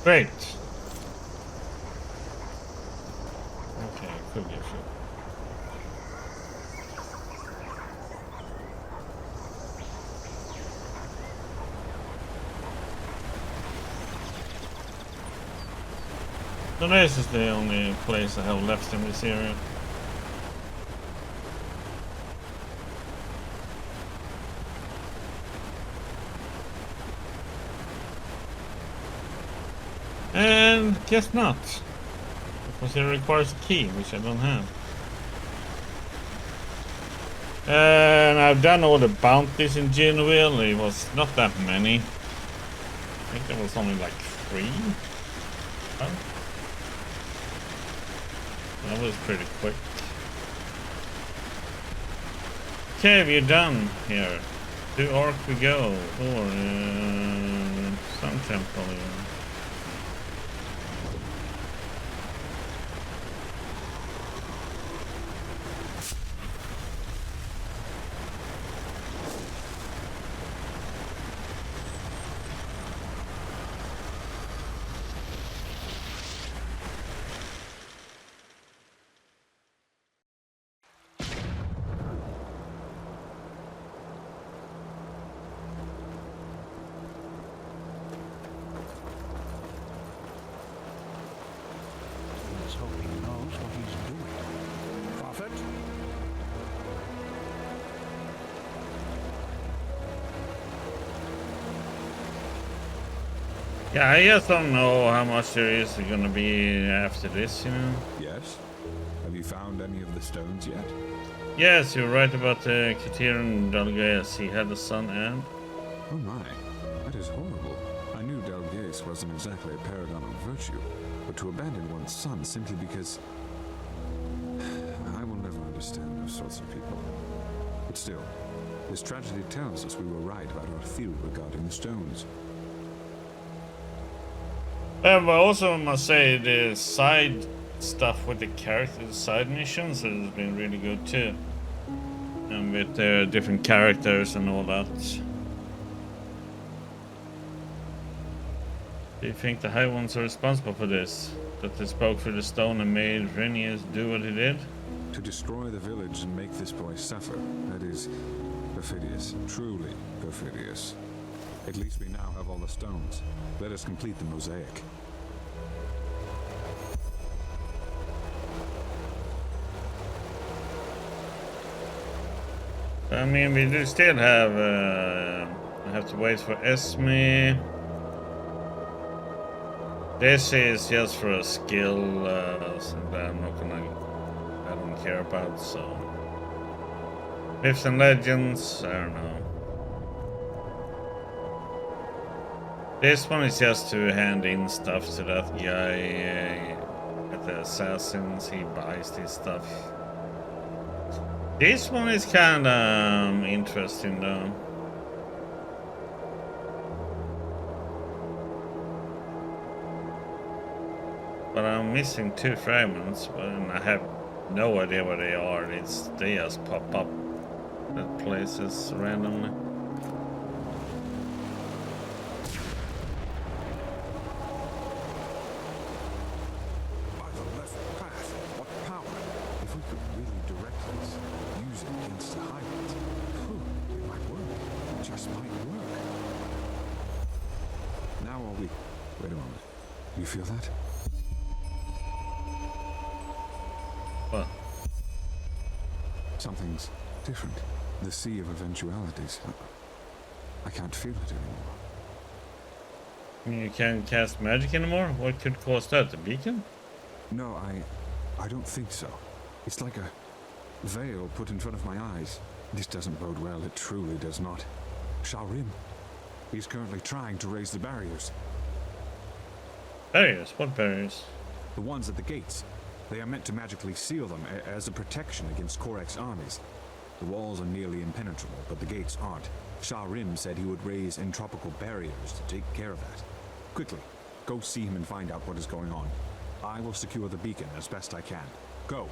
Great. Okay, could get shit. So this is the only place I have left in this area. And guess not. Because it requires a key, which I don't have. And I've done all the bounties in Genuine. It was not that many. I think there was only like 3. Oh. That was pretty quick. Okay, we're done here. To Ark we go. Or some temple here. Let's hope he knows what he's doing. Prophet? Yeah, I just don't know how much there is gonna be after this, you know? Yes? Have you found any of the stones yet? Yes, you're right about the Katerin Dalgaeus. He had a son and... Oh my, that is horrible. I knew Dalgaeus wasn't exactly a paragon of virtue, but to abandon one's son simply because... I will never understand those sorts of people. But still, this tragedy tells us we were right about our theory regarding the stones. But I also must say the side stuff with the characters, side missions, has been really good too. And with the different characters and all that. Do you think the High Ones are responsible for this? That they spoke through the stone and made Renius do what he did? To destroy the village and make this boy suffer, that is perfidious, truly perfidious. At least we now have all the stones. Let us complete the mosaic. I mean, we do still have to wait for Esme. This is just for a skill so that I don't care about, so. Myths and Legends, I don't know. This one is just to hand in stuff to that guy at the Assassins. He buys this stuff. This one is kind of interesting though. But I'm missing 2 fragments, and I have no idea where they are. They just pop up at places randomly. By the left path, what power! If we could really direct this, use it against the Highlands, it might work. It just might work. Now are we... Wait a moment. You feel that? What? Something's different. The sea of eventualities. I can't feel it anymore. You can't cast magic anymore? What could cause that? The beacon? No, I don't think so. It's like a veil put in front of my eyes. This doesn't bode well, it truly does not. Sharim. He's currently trying to raise the barriers. Barriers? What barriers? The ones at the gates. They are meant to magically seal them as a protection against Korek's armies. The walls are nearly impenetrable, but the gates aren't. Sharim said he would raise entropical barriers to take care of that. Quickly, go see him and find out what is going on. I will secure the beacon as best I can. Go.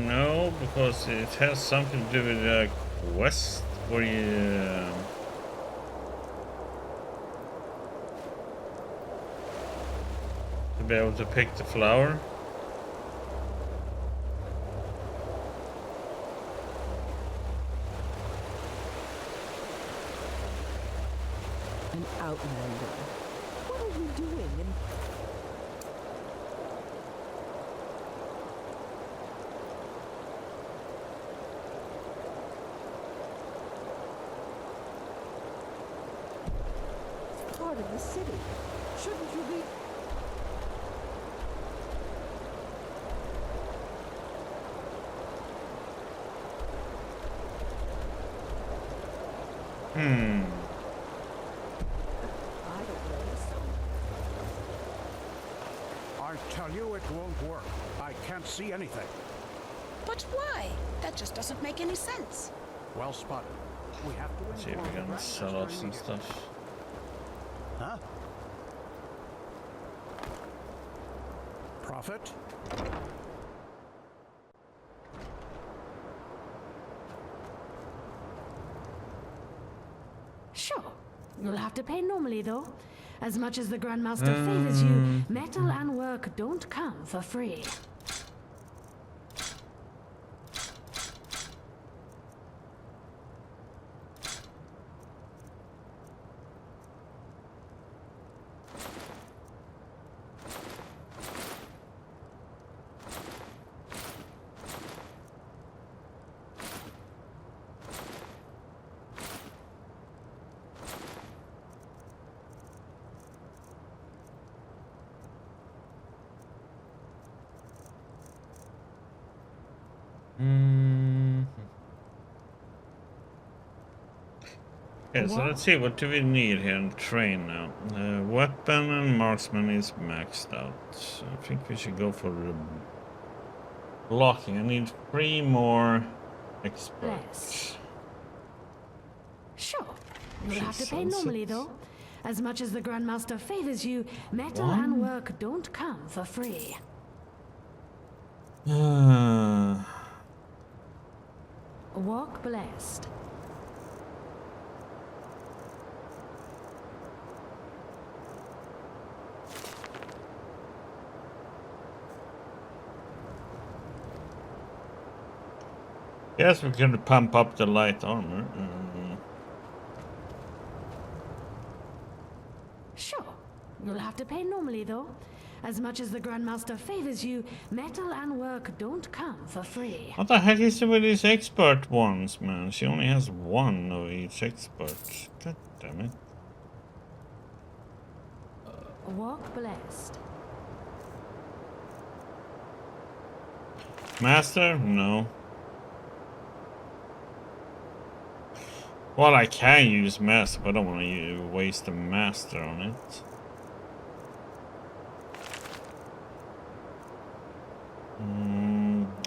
No, because it has something to do with a quest where you... to be able to pick the flower. An outlander. What are you doing? Part of the city. Shouldn't you be? I don't know. I tell you it won't work. I can't see anything. But why? That just doesn't make any sense. Well spotted. We have to See if we inform can the sell off some stuff. Huh? Prophet? Sure. You'll have to pay normally, though. As much as the Grandmaster favors you, metal and work don't come for free. Okay, so let's see, what do we need here in train now? Weapon and marksman is maxed out. So I think we should go for blocking. I need 3 more experts. Sure. You'll have to pay normally, though. As much as the Grandmaster favors you, metal and work don't come for free. Walk blessed. Yes, we can pump up the light armor. Sure. You'll have to pay normally, though. As much as the Grandmaster favors you, metal and work don't come for free. What the heck is it with these expert ones, man? She only has 1 of each expert. God damn it. Walk blessed. Master? No. Well, I can use master, but I don't want to waste the master on it.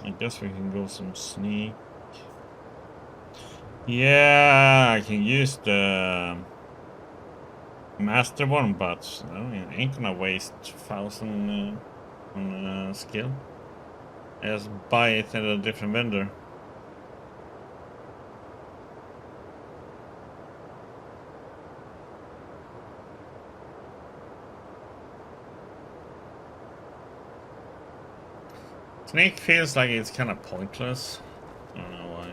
I guess we can go some sneak. Yeah, I can use the master one, but I ain't gonna waste 1,000 on skill. I just buy it at a different vendor. Sneak feels like it's kind of pointless. I don't know why.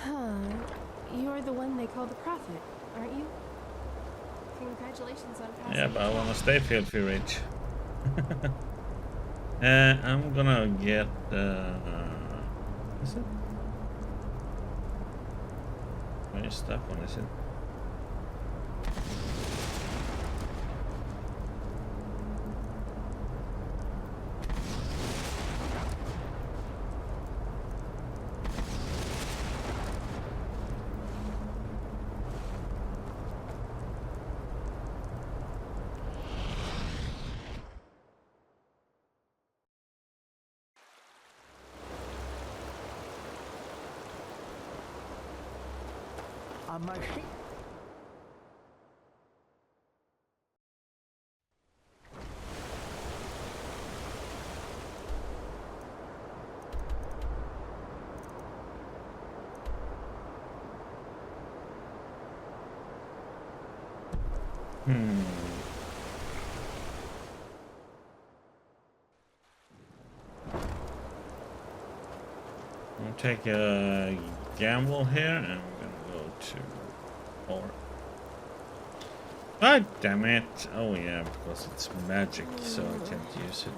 Huh. You're the one they call the Prophet, aren't you? Congratulations on passing. Yeah, but I wanna stay filthy rich. I'm gonna get is it? Where is that one, is it? On my feet. I'll take a gamble here and I'm gonna go to 4. God damn it! Oh yeah, because it's magic, so I can't use it.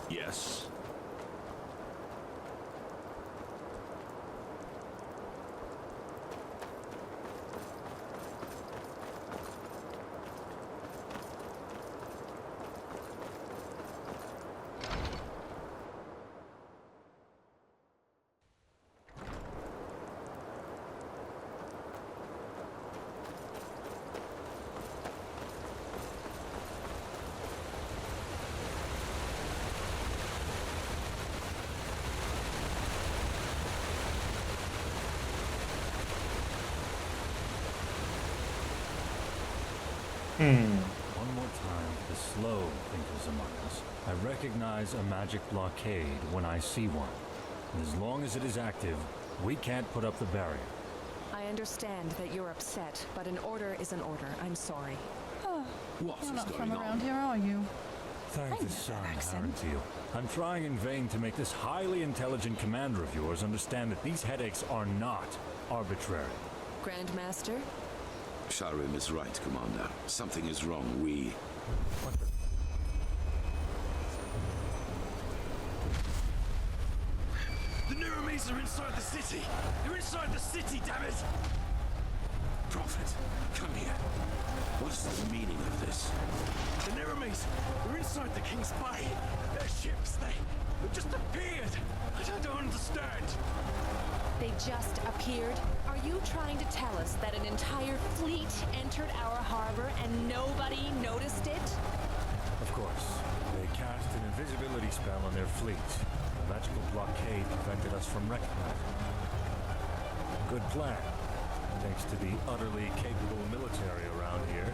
Yes. One more time for the slow thinkers among us. I recognize a magic blockade when I see one. And as long as it is active, we can't put up the barrier. I understand that you're upset, but an order is an order. I'm sorry. What You're is not going from on? around here, are you? Thank the know sun, that accent. Harentil. I'm trying in vain to make this highly intelligent commander of yours understand that these headaches are not arbitrary. Grandmaster? Sharim is right, Commander. Something is wrong. What the? The Niramis are inside the city! They're inside the city, damn it! Prophet, come here. What is the meaning of this? The Niramis! They're inside the King's Bay! Their ships, they've just appeared! I don't understand! They just appeared? Are you trying to tell us that an entire fleet entered our harbor and nobody noticed it? Of course. They cast an invisibility spell on their fleet. The magical blockade prevented us from recognizing them. Good plan. Thanks to the utterly capable military around here.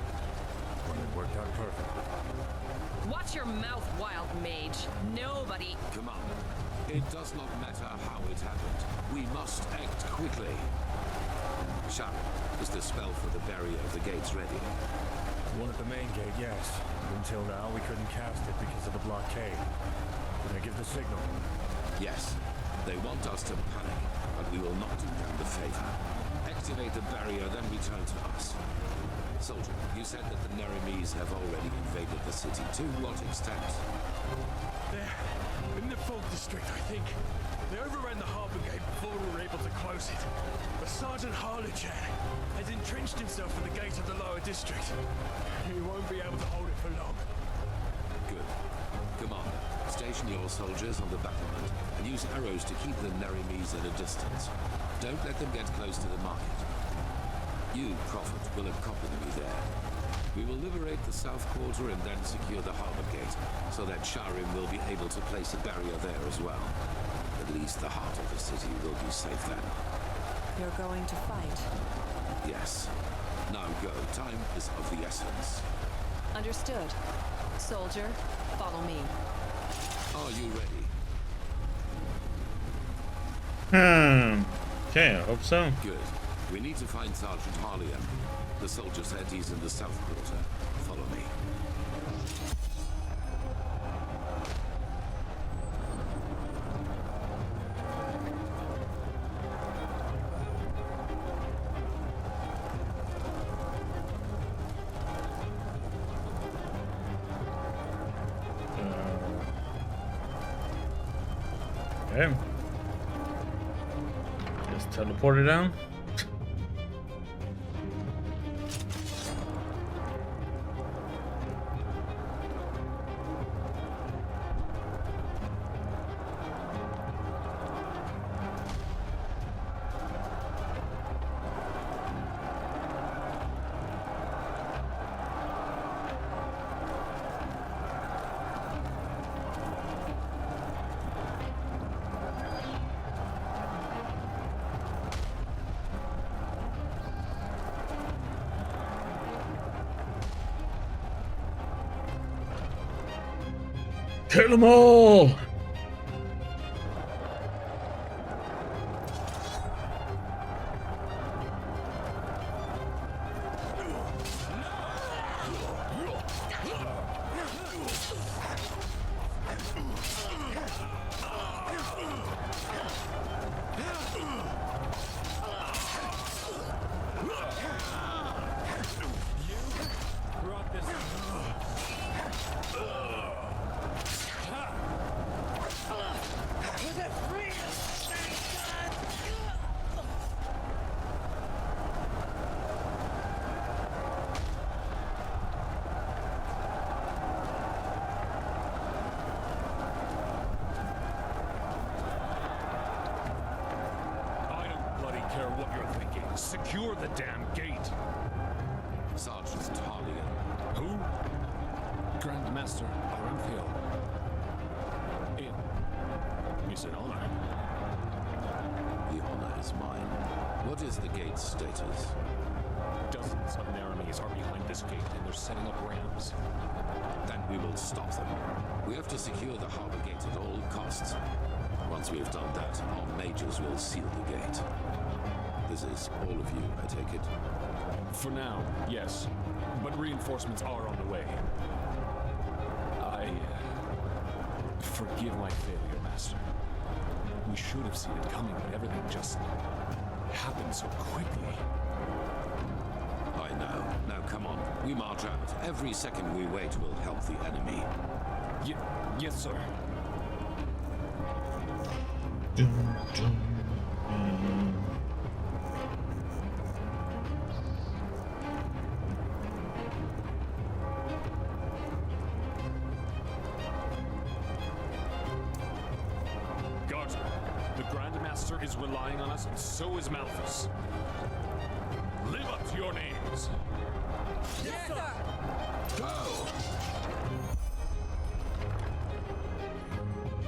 Well, it worked out perfectly. Watch your mouth, wild mage. Nobody... Commander, it does not matter how it happened. We must act quickly. Sharon, is the spell for the barrier of the gates ready? One at the main gate, yes. Until now, we couldn't cast it because of the blockade. Can I give the signal? Yes. They want us to panic, but we will not do them the favor. Activate the barrier, then return to us. Soldier, you said that the Nerimes have already invaded the city. To what extent? They're in the fog district, I think. They overran the harbor gate before we were able to close it. But Sergeant Harlichan has entrenched himself at the gate of the lower district. He won't be able to hold it for long. Good. Commander, station your soldiers on the battlement and use arrows to keep the Nerimes at a distance. Don't let them get close to the market. You, Prophet, will accompany me there. We will liberate the south quarter and then secure the harbor gate, so that Sharim will be able to place a barrier there as well. At least the heart of the city will be safe then. You're going to fight. Yes. Now go. Time is of the essence. Understood. Soldier, follow me. Are you ready? Okay, I hope so. Good. We need to find Sergeant Harlian. The soldier said he's in the south quarter. Follow me. Okay. Just teleport it down. Kill them all! Secure the damn gate. Sergeant Harlian. Who? Grandmaster Aranthio. It is an honor. The honor is mine. What is the gate's status? Dozens of Naramis are behind this gate and they're setting up rams. Then we will stop them. We have to secure the harbor gate at all costs. Once we've done that, our majors will seal the gate. This is all of you, I take it? For now, yes. But reinforcements are on the way. Forgive my failure, Master. We should have seen it coming, but everything just happened so quickly. I know. Now come on. We march out. Every second we wait will help the enemy. Yes, sir. Is relying on us, and so is Malthus. Live up to your names. Yes, sir. Go.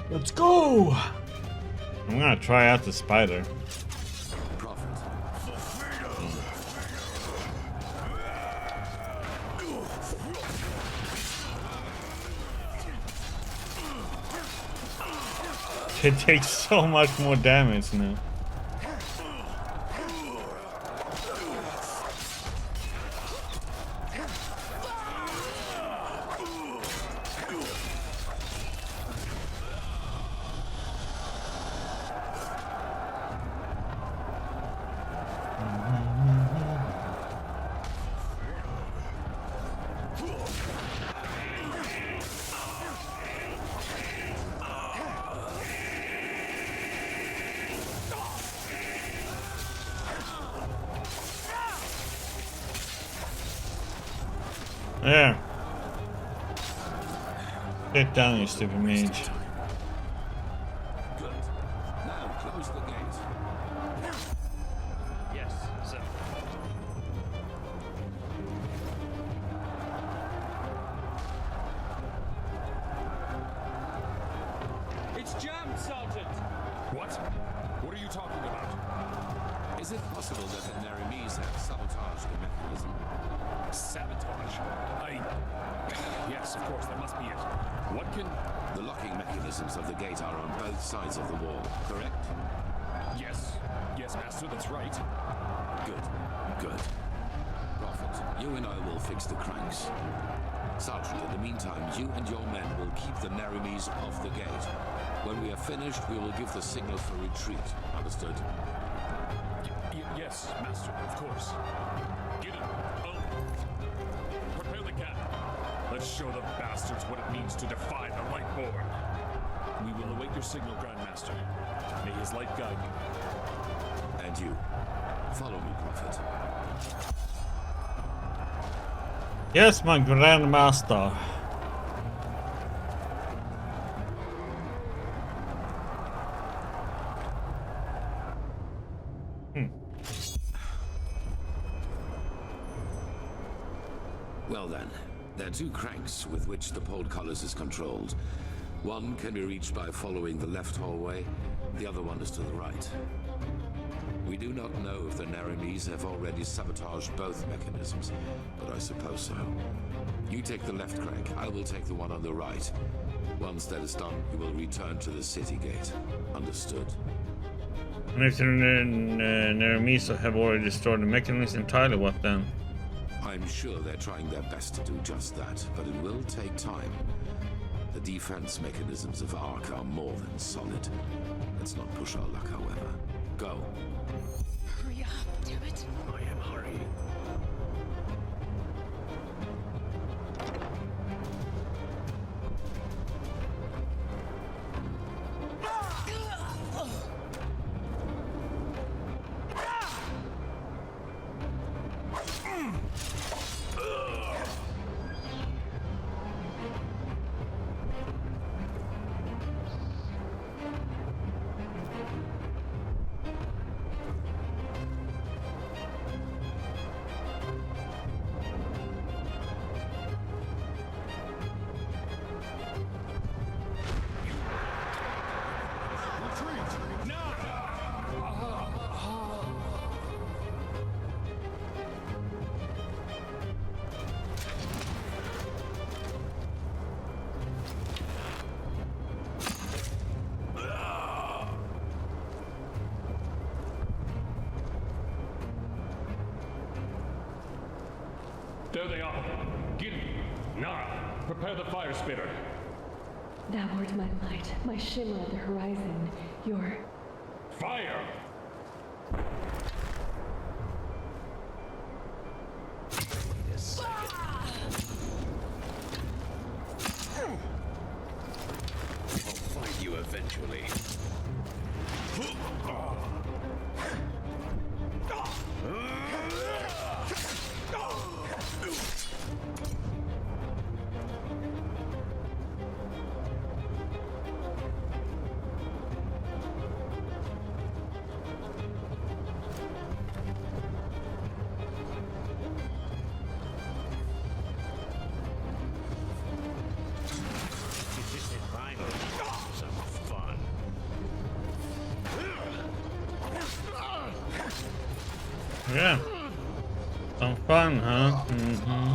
Let's go. I'm gonna try out the spider. Prophet. It takes so much more damage now. There. Get down, you stupid mage. Good. Now close the gate. Yes, sir. It's jammed, Sergeant. What? What are you talking about? Is it possible that the Naramis have sabotaged the mechanism? Sabotage? Yes, of course, that must be it. What can... The locking mechanisms of the gate are on both sides of the wall, correct? Yes. Yes, Master, that's right. Good, good. Prophet, you and I will fix the cranks. Sergeant, in the meantime, you and your men will keep the Narimes off the gate. When we are finished, we will give the signal for retreat. Understood? Yes, Master, of course. Get it. Oh. Prepare the cap. Let's show the bastards what it means to defy the Lightborn. We will await your signal, Grandmaster. May his light guide you. And you. Follow me, Prophet. Yes, my Grandmaster. Well then, there are two cranks with which the portcullis is controlled. One can be reached by following the left hallway, the other one is to the right. We do not know if the Narimes have already sabotaged both mechanisms, but I suppose so. You take the left crank, I will take the one on the right. Once that is done, we will return to the city gate. Understood? And if the Narimes have already destroyed the mechanism entirely, what then? I'm sure they're trying their best to do just that, but it will take time. The defense mechanisms of Ark are more than solid. Let's not push our luck, however. Go. Hurry up, damn it. I am hurrying. There they are. Get it. Nara, prepare the fire spitter. Thou art my light, my shimmer at the horizon. Your... Fire! Wait a second. I'll find you eventually. Yeah. Some fun, huh? Mm-hmm.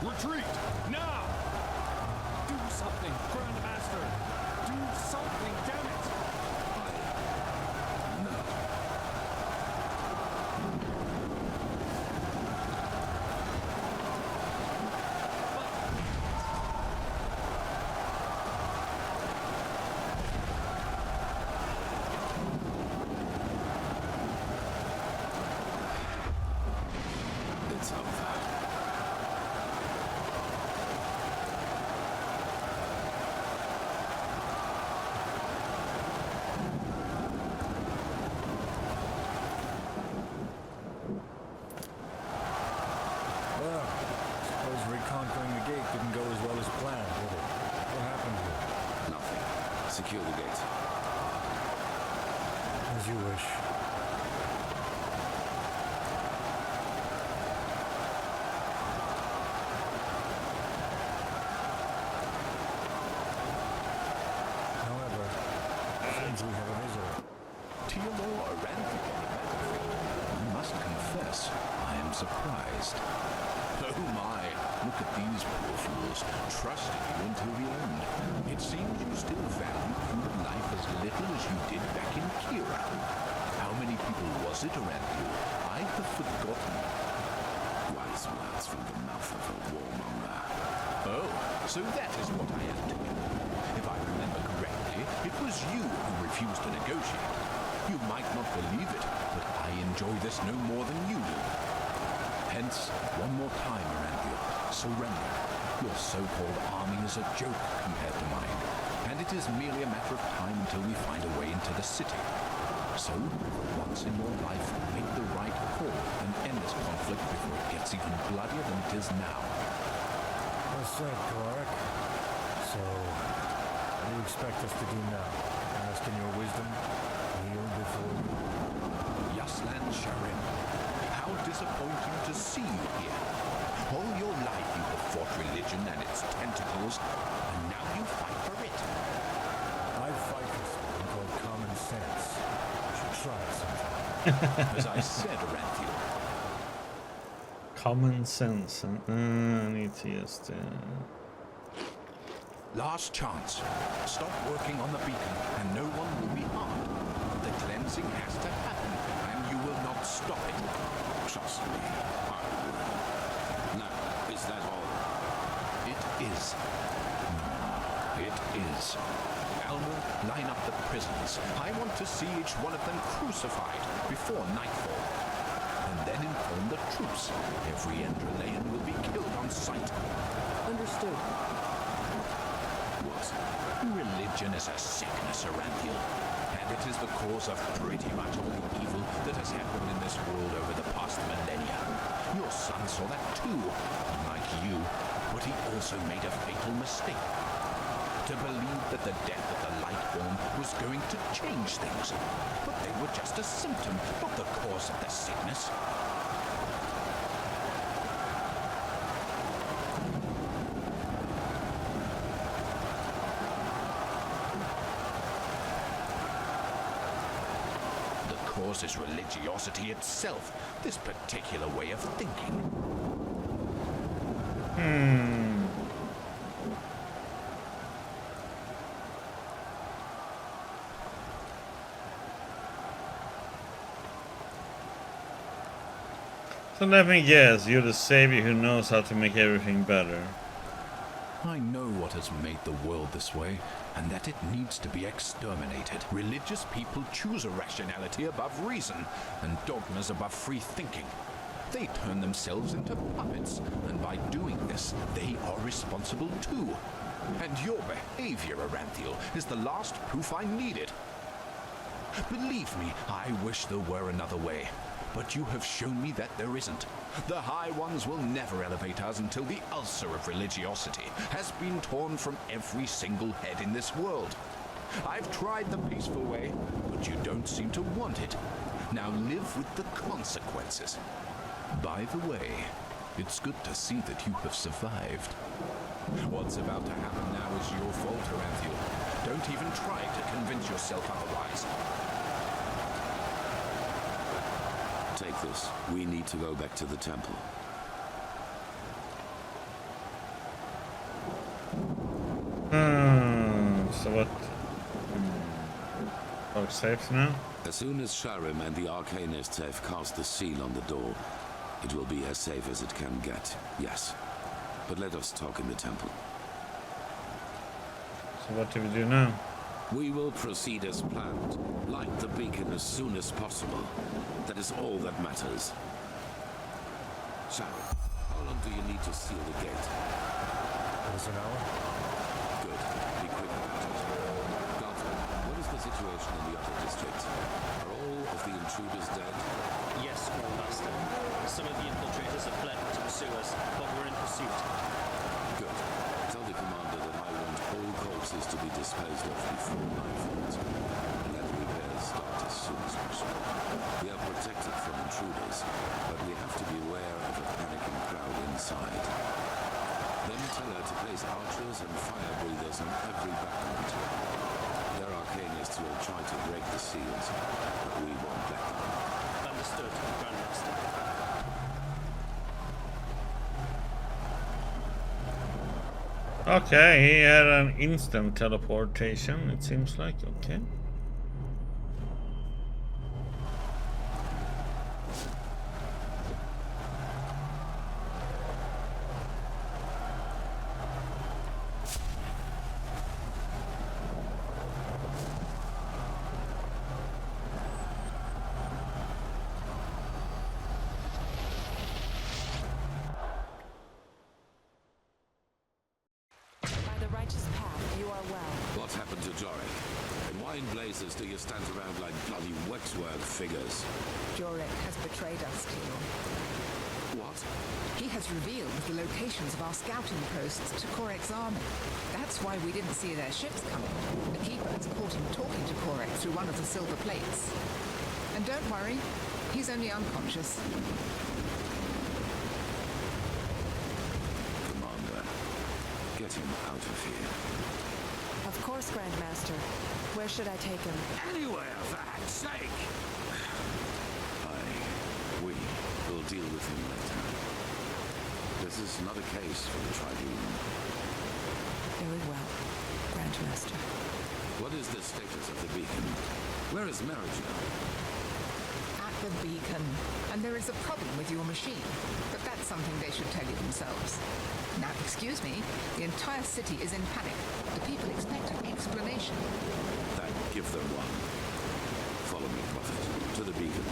Retreat! Now! Do something, Grandmaster! Do something, damn it! It's over. Secure the gate. As you wish. However, since we have a visitor. Theodore Aranthi on the battlefield. I must confess, I am surprised. Oh my, look at these poor fools, trusting you until the end. It seems you still value human life as little as you did back in Kira. How many people was it, Aranthi? I have forgotten. Wise words from the mouth of a warmonger. Oh, so that is what I am to you. If I remember correctly, it was you who refused to negotiate. You might not believe it, but I enjoy this no more than you do. Hence, one more time, Aranthi, surrender. Your so-called army is a joke compared to mine, and it is merely a matter of time until we find a way into the city. So, for once in your life, make the right call and end this conflict before it gets even bloodier than it is now. Well said, Korik. So, what do you expect us to do now? Ask in your wisdom, kneel before you. Yaslan Sharim, how disappointing to see you here. All your life you have fought religion and its tentacles, and now you fight for it. I fight for something called common sense. You should try it sometime. As I said, Aranthi. Common sense. I need to just... Last chance. Stop working on the beacon, and no one will be harmed. The cleansing has to happen, and you will not stop it. Trust me, I will. Now, is that all? It is. It is. Alma, line up the prisoners. I want to see each one of them crucified before nightfall. And then inform the troops. Every Enderalian will be killed on sight. Understood. What? Religion is a sickness, Aranthi, and it is the cause of pretty much all the evil that has happened in this world over the past millennia. Your son saw that too, unlike you, but he also made a fatal mistake. To believe that the death of the Lightborn was going to change things. But they were just a symptom, not the cause of the sickness. The cause is religiosity itself, this particular way of thinking. So let me guess, you're the savior who knows how to make everything better. I know what has made the world this way, and that it needs to be exterminated. Religious people choose irrationality above reason, and dogmas above free thinking. They turn themselves into puppets, and by doing this, they are responsible too. And your behavior, Aranthi, is the last proof I needed. Believe me, I wish there were another way. But you have shown me that there isn't. The High Ones will never elevate us until the ulcer of religiosity has been torn from every single head in this world. I've tried the peaceful way, but you don't seem to want it. Now live with the consequences. By the way, it's good to see that you have survived. What's about to happen now is your fault, Aranthi. Don't even try to convince yourself otherwise. Take this. We need to go back to the temple. So what? Oh, safe now? As soon as Sharim and the Arcanists have cast the seal on the door, it will be as safe as it can get, yes. But let us talk in the temple. So what do we do now? We will proceed as planned. Light the beacon as soon as possible. That is all that matters. Sharon, how long do you need to seal the gate? Half an hour? Good. Be quick about it. Guardsman, what is the situation in the other districts? Are all of the intruders dead? Yes, Master. Some of the infiltrators have fled to pursue us, but we're in pursuit. Good. Tell the commander that I want all corpses is to be disposed of before nightfall, and let repairs start as soon as possible. We are protected from intruders, but we have to be aware of a panicking crowd inside. Then tell her to place archers and fire breathers on every battlement. Their arcanists will try to break the seals, but we won't let them. Understood, Grandmaster. Okay, he had an instant teleportation, it seems like. Okay. What happened to Jorik? And why in blazes do you stand around like bloody waxwork figures? Jorik has betrayed us, Teal. What? He has revealed the locations of our scouting posts to Korek's army. That's why we didn't see their ships coming. The keepers caught him talking to Korek through one of the silver plates. And don't worry, he's only unconscious. Commander, get him out of here. Of course, Grandmaster. Where should I take him? Anywhere, for heck's sake! We will deal with him later. This is not a case for the Tribune. Very well, Grandmaster. What is the status of the beacon? Where is Marriagel? At the beacon. And there is a problem with your machine. But that's something they should tell you themselves. Now, excuse me, the entire city is in panic. The people expect an explanation. Then give them one. Follow me, Prophet, to the beacon.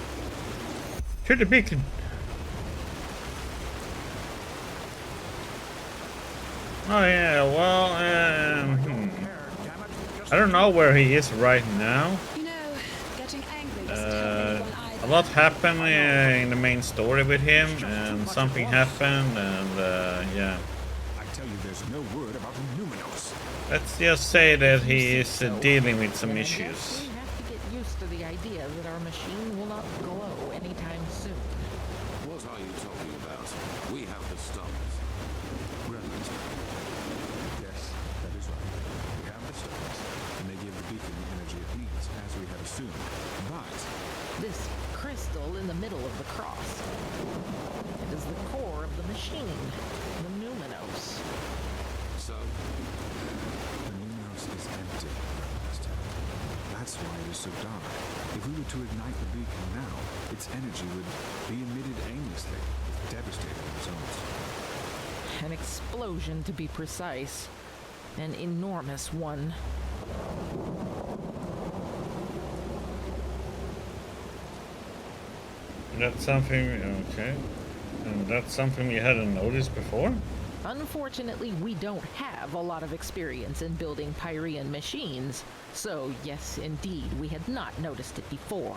To the beacon. Oh yeah, well, I don't know where he is right now. You know, getting angry A lot happened in the main story with him, and something happened, and yeah. I tell you, there's no word about Numinos. Let's just say that he is dealing with some issues. We have to get used to the idea that our machine will not glow anytime soon. What are you talking about? We have the stars. Grandmaster. Yes, that is right. We have the stars, and they give the beacon the energy it needs, as we had assumed. But this crystal in the middle of the cross, it is the core of the machine, the Numinos. So? The Numinos is empty, Grandmaster. That's why it is so dark. If we were to ignite the beacon now, its energy would be emitted aimlessly, with devastating results. An explosion, to be precise. An enormous one. That's something, okay. And that's something we hadn't noticed before? Unfortunately, we don't have a lot of experience in building Pyrean machines, so yes, indeed, we had not noticed it before.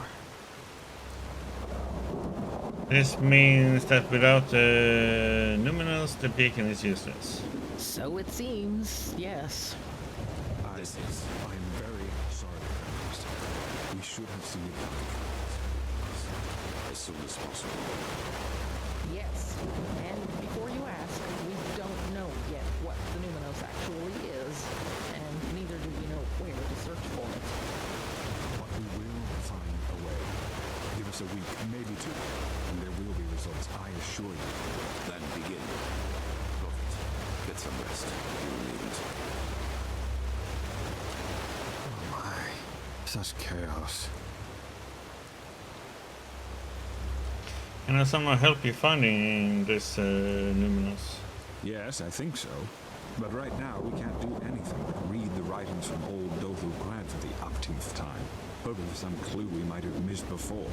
This means that without the Numinos, the beacon is useless. So it seems, yes. I'm very sorry, Grandmaster. We should have seen it coming. As soon as possible. Yes, and before you ask, we don't know yet what the Numinos actually is, and neither do we know where to search for it. But we will find a way. Give us a week, maybe two, and there will be results, I assure you. Then begin. Prophet, get some rest. You will need it. Oh my, such chaos. Can I somehow help you finding this Numinos? Yes, I think so. But right now, we can't do anything but read the writings from old Dothu Grant for the umpteenth time, hoping for some clue we might have missed before.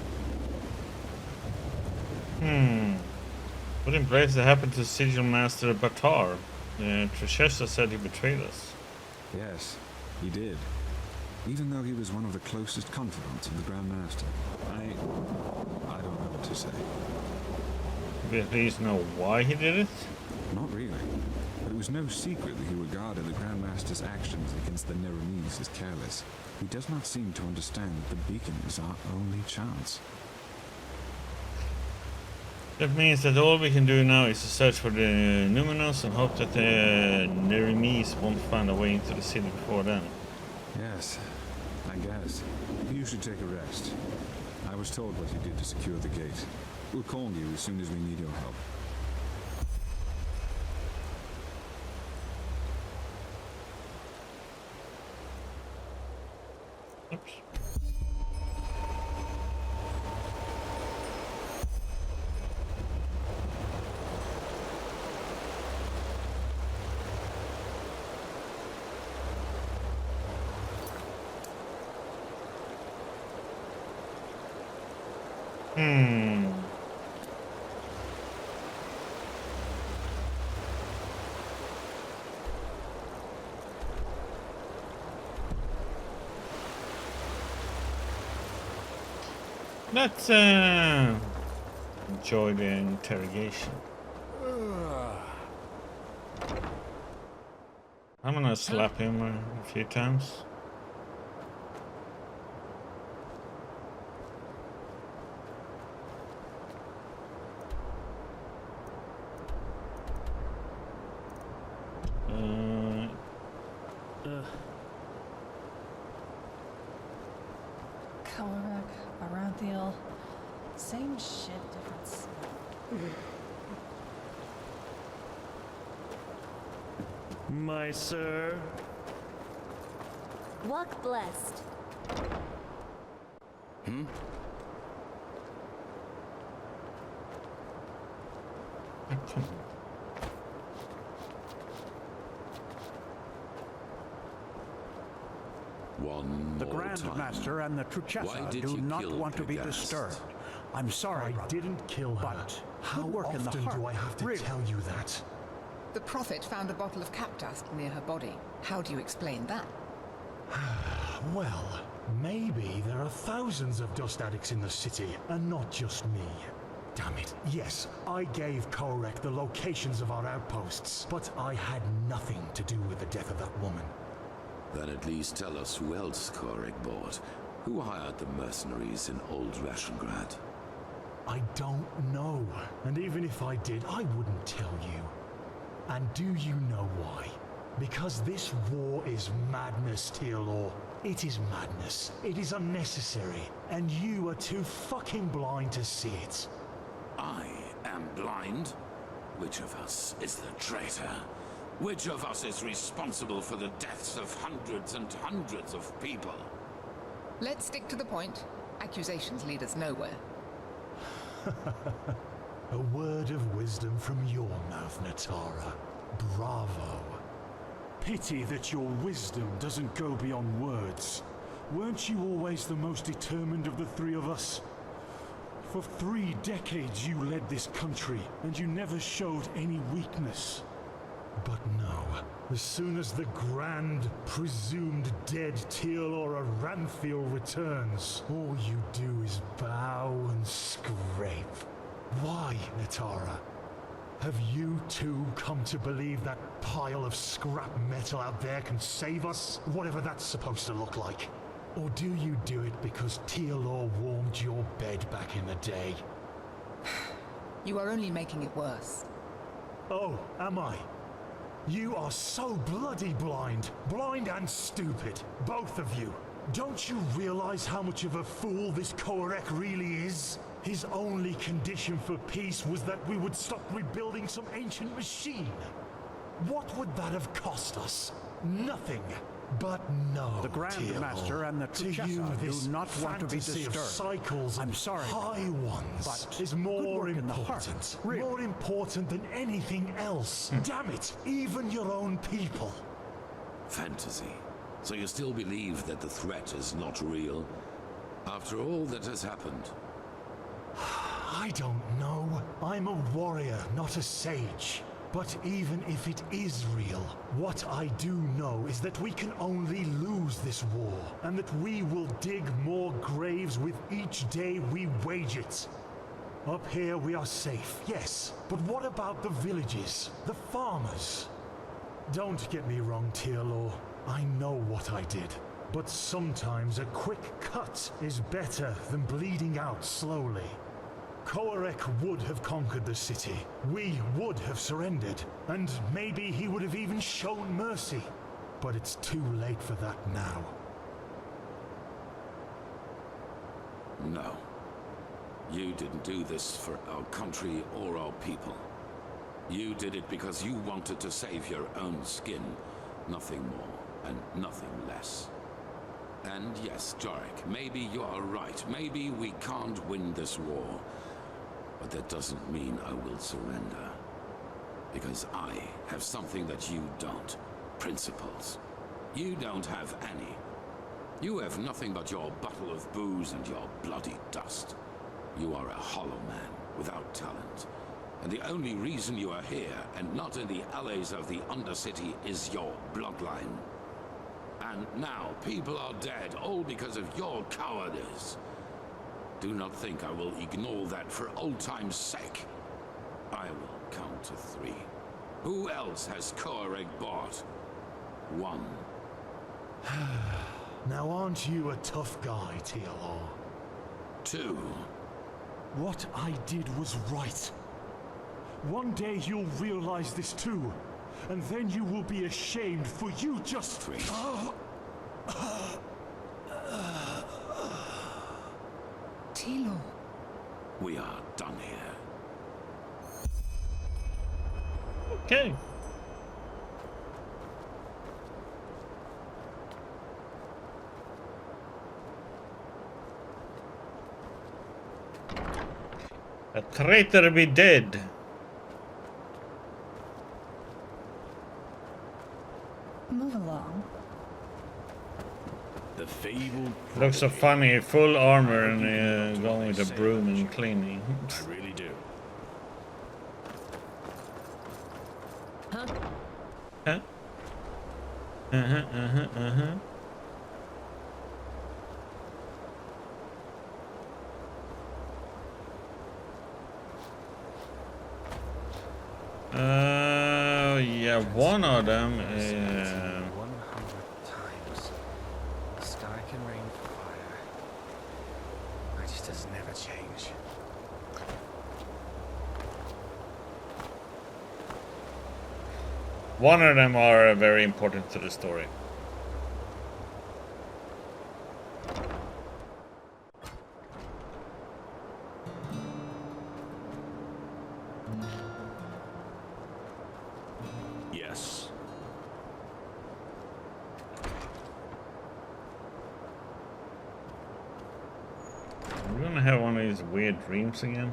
What in place that happened to Sigil Master Batar? Trishesha said he betrayed us. Yes, he did. Even though he was one of the closest confidants of the Grand Master. I don't know what to say. We at least know why he did it? Not really. But we was no secret that he regarded the Grand Master's actions against the Neremese as careless. He does not seem to understand that the beacon is our only chance. That means that all we can do now is to search for the Numinos and hope that the Neremese won't find a way into the city before then. Yes, I guess. You should take a rest. I was told what you did to secure the gate. We'll call you as soon as we need your help. Oops. Let's enjoy the interrogation. I'm gonna slap him a few times. Kalorek, Aranthiel, same shit, different smell. My sir. Walk blessed. One The more Grand time. Master and the Why Truchessa did do you not kill want to be Pegast? disturbed. I'm sorry, I didn't kill her. but How good work in the often heart. do I have to Really. tell you that? The Prophet found a bottle of cap dust near her body. How do you explain that? Well, maybe there are thousands of dust addicts in the city, and not just me. Damn it. Yes, I gave Korek the locations of our outposts, but I had nothing to do with the death of that woman. Then at least tell us who else Korek bought. Who hired the mercenaries in Old Rashengrad? I don't know. And even if I did, I wouldn't tell you. And do you know why? Because this war is madness, Tealor. It is madness. It is unnecessary. And you are too fucking blind to see it. I am blind? Which of us is the traitor? Which of us is responsible for the deaths of hundreds and hundreds of people? Let's stick to the point. Accusations lead us nowhere. A word of wisdom from your mouth, Natara. Bravo. Pity that your wisdom doesn't go beyond words. Weren't you always the most determined of the three of us? For 3 decades you led this country, and you never showed any weakness. But no, as soon as the grand, presumed dead Tealor Aranthiel returns, all you do is bow and scrape. Why, Natara? Have you too come to believe that pile of scrap metal out there can save us? Whatever that's supposed to look like. Or do you do it because Tealor warmed your bed back in the day? You are only making it worse. Oh, am I? You are so bloody blind. Blind and stupid. Both of you. Don't you realize how much of a fool this Korek really is? His only condition for peace was that we would stop rebuilding some ancient machine. What would that have cost us? Nothing. But no, The Grand Tealor. Master and the To you, Truchessa this do not want to be fantasy disturbed. of cycles I'm and sorry, high ones but is good more work in the heart. important. Really. More important than anything else. Damn it, even your own people. Fantasy. So you still believe that the threat is not real? After all that has happened? I don't know. I'm a warrior, not a sage. But even if it is real, what I do know is that we can only lose this war, and that we will dig more graves with each day we wage it. Up here we are safe, yes, but what about the villages, the farmers? Don't get me wrong, Tearlaw. I know what I did. But sometimes a quick cut is better than bleeding out slowly. Korek would have conquered the city. We would have surrendered. And maybe he would have even shown mercy. But it's too late for that now. No. You didn't do this for our country or our people. You did it because you wanted to save your own skin. Nothing more and nothing less. And yes, Jarek, maybe you are right. Maybe we can't win this war. But that doesn't mean I will surrender. Because I have something that you don't. Principles. You don't have any. You have nothing but your bottle of booze and your bloody dust. You are a hollow man without talent. And the only reason you are here and not in the alleys of the Undercity is your bloodline. And now people are dead, all because of your cowardice. Do not think I will ignore that for old time's sake. I will count to 3. Who else has Korek bought? 1. Now aren't you a tough guy, Tearlaw? 2. What I did was right. One day you'll realize this too, and then you will be ashamed for you just... 3. Tearlaw. We are done here. Okay. A traitor be dead. Move along. The fabled. Looks so funny, full armor and going with a broom and cleaning. I really do. Huh? Huh? Uh-huh. Yeah, one of them. 100 times. The sky can rain fire. It just does never change. One of them are very important to the story. Yes. We're gonna have one of these weird dreams again.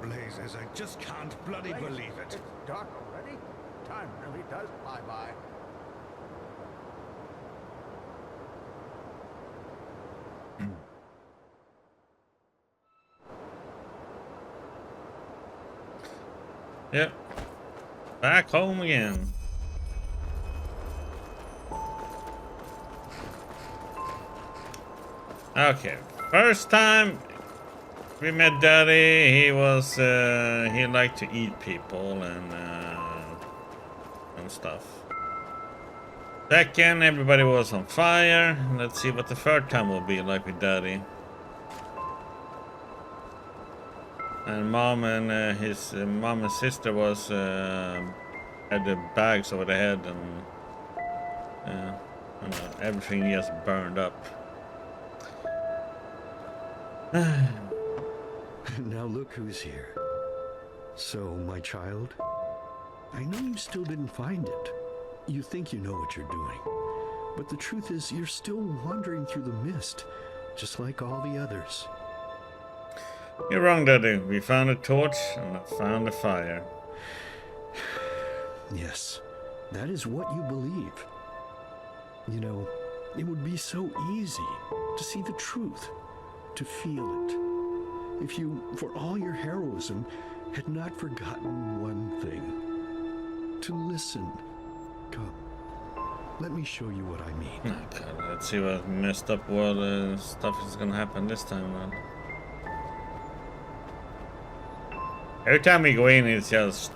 Blazes, I just can't bloody believe it. It's dark already? Time really does fly by. Yep. Back home again. Okay. First time we met Daddy, he was he liked to eat people and stuff. Second, everybody was on fire. Let's see what the third time will be like with Daddy. And mom and his mom and sister was had the bags over the head and everything just burned up. Now look who's here. So, my child, I know you still didn't find it. You think you know what you're doing. But the truth is, you're still wandering through the mist, just like all the others. You're wrong, Daddy. We found a torch and I found a fire. Yes, that is what you believe. You know, it would be so easy to see the truth, to feel it. If you, for all your heroism, had not forgotten one thing. To listen. Come, let me show you what I mean. Oh God, let's see what messed up world stuff is gonna happen this time around. Every time we go in, it's just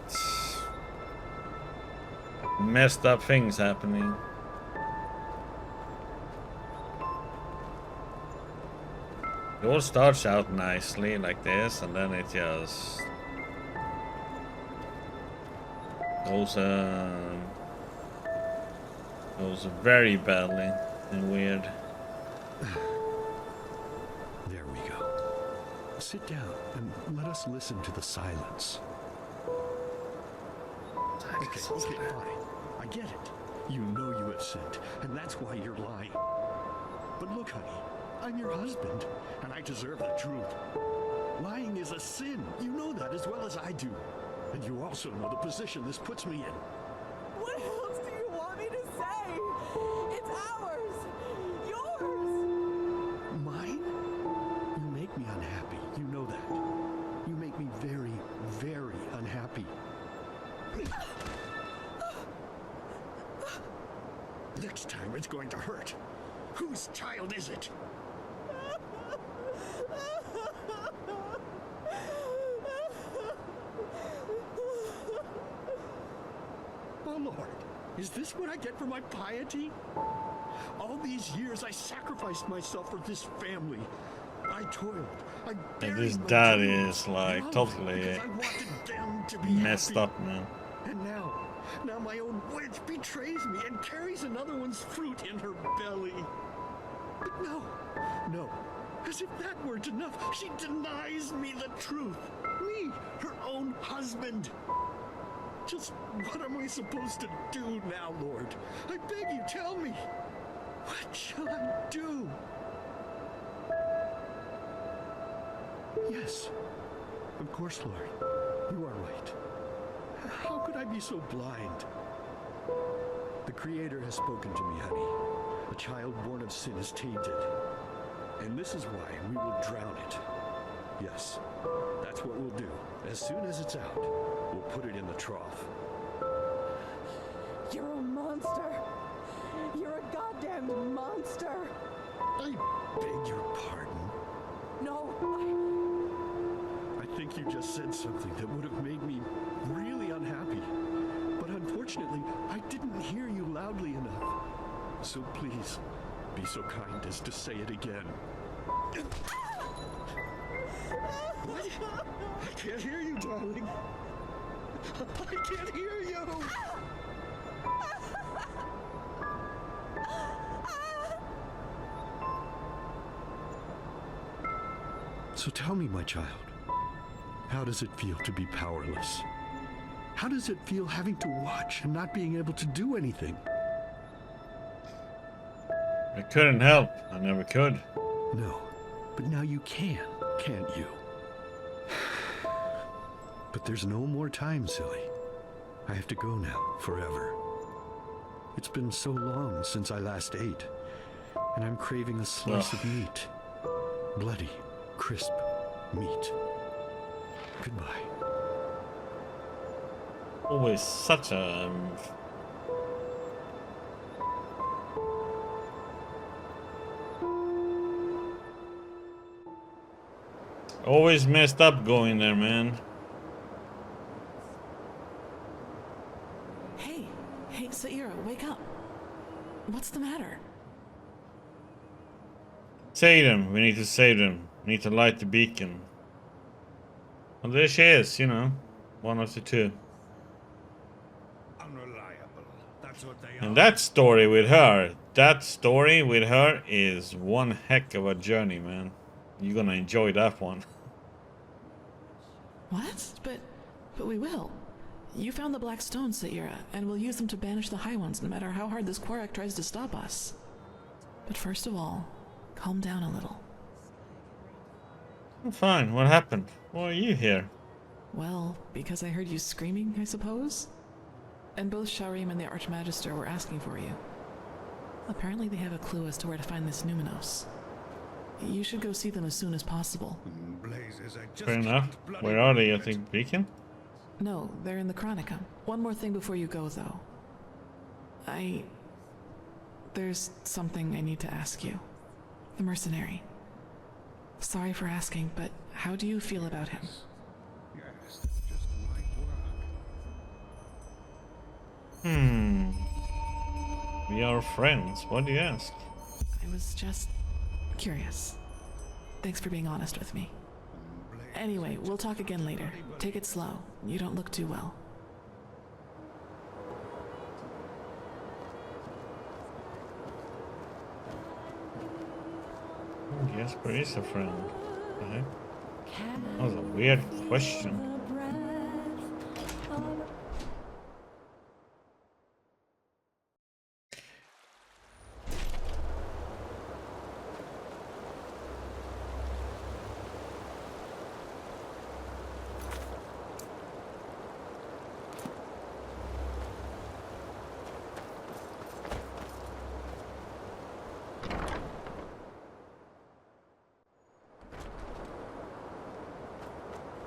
messed up things happening. It all starts out nicely like this, and then it just goes very badly and weird. There we go. Sit down and let us listen to the silence. Okay, fine. I get it. You know you have sinned, and that's why you're lying. But look, honey, I'm your husband, and I deserve the truth. Lying is a sin. You know that as well as I do. And you also know the position this puts me in. What else do you want me to say? It's ours! Yours! Mine? You make me unhappy. You know that. You make me very, very unhappy. Next time it's going to hurt. Whose child is it? Oh, Lord, is this what I get for my piety? All these years I sacrificed myself for this family. I toiled. I And buried this my dad dreams. is like Love, totally because I wanted them to be messed happy. up, man. And now my own witch betrays me and carries another one's fruit in her belly. But no, as if that weren't enough, she denies me the truth. Me, her own husband. Just what am I supposed to do now, Lord? I beg you, tell me. What shall I do? Yes, of course, Lord. You are right. How could I be so blind? The Creator has spoken to me, honey. A child born of sin is tainted. And this is why we will drown it. Yes, that's what we'll do. As soon as it's out, we'll put it in the trough. You're a monster! You're a goddamned monster! I beg your pardon. No, I think you just said something that would have made me really unhappy. But unfortunately, I didn't hear you loudly enough. So please, be so kind as to say it again. What? I can't hear you, darling. I can't hear you. So tell me, my child, how does it feel to be powerless? How does it feel having to watch and not being able to do anything? I couldn't help. I never could. No, but now you can, can't you? But there's no more time, silly. I have to go now, forever. It's been so long since I last ate, and I'm craving a slice of meat. Bloody, crisp meat. Goodbye. Always such a... always messed up going there, man. Hey, Saira, wake up. What's the matter? Save them. We need to save them. We need to light the beacon. Well, there she is, you know. One of the two. Unreliable. That's what they And that story with her, is one heck of a journey, man. You're gonna enjoy that one. What? But we will. You found the black stones, Saira, and we'll use them to banish the High Ones, no matter how hard this Korak tries to stop us. But first of all, calm down a little. I'm fine. What happened? Why are you here? Well, because I heard you screaming, I suppose? And both Sharim and the Archmagister were asking for you. Apparently they have a clue as to where to find this Numenos. You should go see them as soon as possible. Fair enough. Where are they at the beacon? No, they're in the Chronicum. One more thing before you go, though. There's something I need to ask you. The mercenary. Sorry for asking, but how do you feel about him? Yes, just light work. We are friends. What do you ask? I was just curious. Thanks for being honest with me. Anyway, we'll talk again later. Take it slow. You don't look too well. Jesper is a friend. Okay. That was a weird question.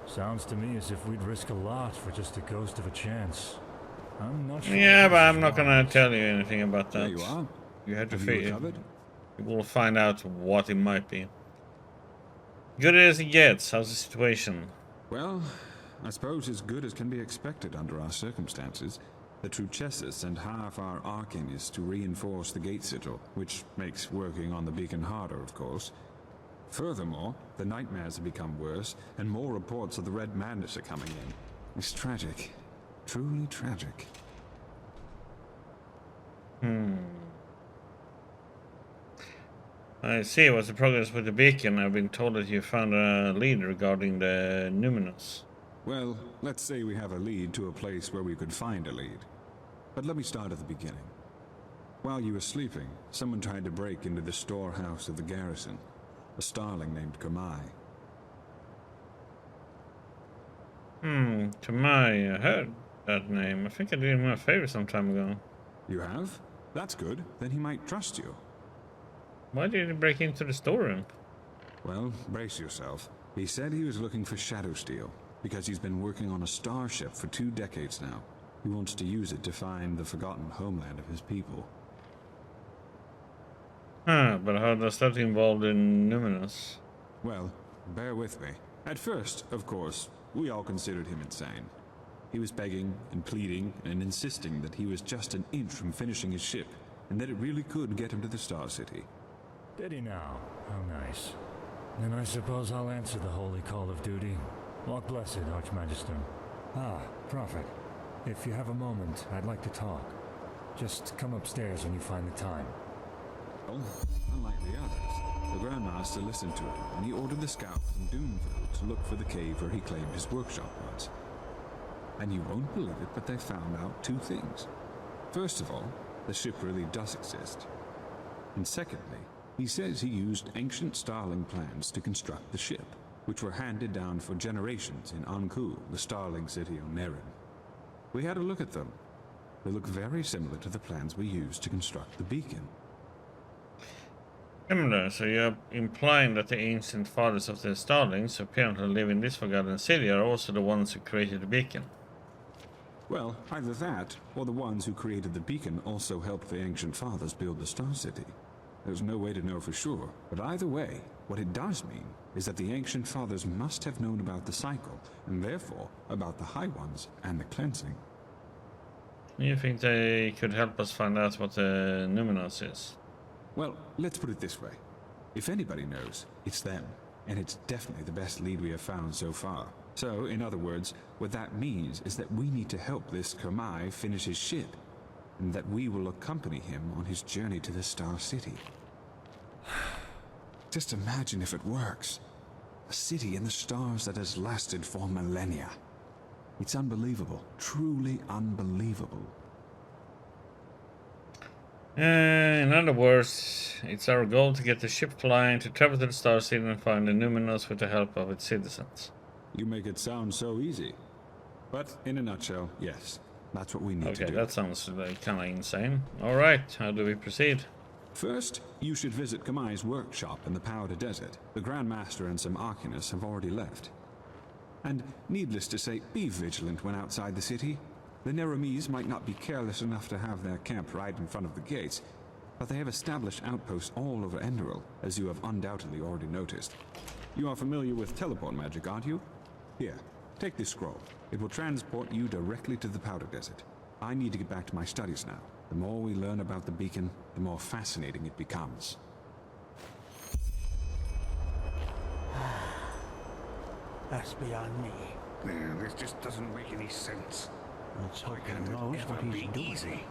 Sounds to me as if we'd risk a lot for just a ghost of a chance. I'm not sure. Yeah, but I'm not gonna tell you anything about that. There you are. You have to Have you figure. recovered? You will find out what it might be. Good as it gets. How's the situation? Well, I suppose as good as can be expected under our circumstances. The Truchessus sent half our Arcanists to reinforce the gate sigil, which makes working on the beacon harder, of course. Furthermore, the nightmares have become worse, and more reports of the Red Madness are coming in. It's tragic. Truly tragic. I see. What's the progress with the beacon? I've been told that you found a lead regarding the Numinous. Well, let's say we have a lead to a place where we could find a lead. But let me start at the beginning. While you were sleeping, someone tried to break into the storehouse of the garrison. A starling named Kamai. Kamai. I heard that name. I think I did him a favor some time ago. You have? That's good. Then he might trust you. Why did he break into the storeroom? Well, brace yourself. He said he was looking for Shadow Steel, because he's been working on a starship for 2 decades now. He wants to use it to find the forgotten homeland of his people. But how does that involve the Numinous? Well, bear with me. At first, of course, we all considered him insane. He was begging and pleading and insisting that he was just an inch from finishing his ship, and that it really could get him to the Star City. Did he now? How nice. Then I suppose I'll answer the holy call of duty. Walk blessed, Archmagister. Ah, Prophet. If you have a moment, I'd like to talk. Just come upstairs when you find the time. Well, unlike the others, the Grandmaster listened to him, and he ordered the scouts in Doomville to look for the cave where he claimed his workshop was. And you won't believe it, but they found out 2 things. First of all, the ship really does exist. And secondly, he says he used ancient Starling plans to construct the ship, which were handed down for generations in Anku, the Starling city on Nerin. We had a look at them. They look very similar to the plans we used to construct the beacon. Similar, so you're implying that the ancient fathers of the Starlings who apparently live in this forgotten city are also the ones who created the beacon. Well, either that, or the ones who created the beacon also helped the ancient fathers build the Star City. There's no way to know for sure, but either way, what it does mean is that the ancient fathers must have known about the cycle, and therefore about the High Ones and the cleansing. You think they could help us find out what the Numinous is? Well, let's put it this way. If anybody knows, it's them, and it's definitely the best lead we have found so far. So, in other words, what that means is that we need to help this Kamai finish his ship, and that we will accompany him on his journey to the Star City. Just imagine if it works. A city in the stars that has lasted for millennia. It's unbelievable, truly unbelievable. In other words, it's our goal to get the ship flying, to travel to the Star City and find the Numinous with the help of its citizens. You make it sound so easy. But in a nutshell, yes, that's what we need to do. Okay, that sounds kind of insane. Alright, how do we proceed? First, you should visit Kamai's workshop in the Powder Desert. The Grand Master and some Arcanists have already left. And needless to say, be vigilant when outside the city. The Neramis might not be careless enough to have their camp right in front of the gates, but they have established outposts all over Enderal, as you have undoubtedly already noticed. You are familiar with teleport magic, aren't you? Here, take this scroll. It will transport you directly to the Powder Desert. I need to get back to my studies now. The more we learn about the beacon, the more fascinating it becomes. That's beyond me. Man, this just doesn't make any sense. Let's hope Why he can't it knows ever what he's be doing. easy?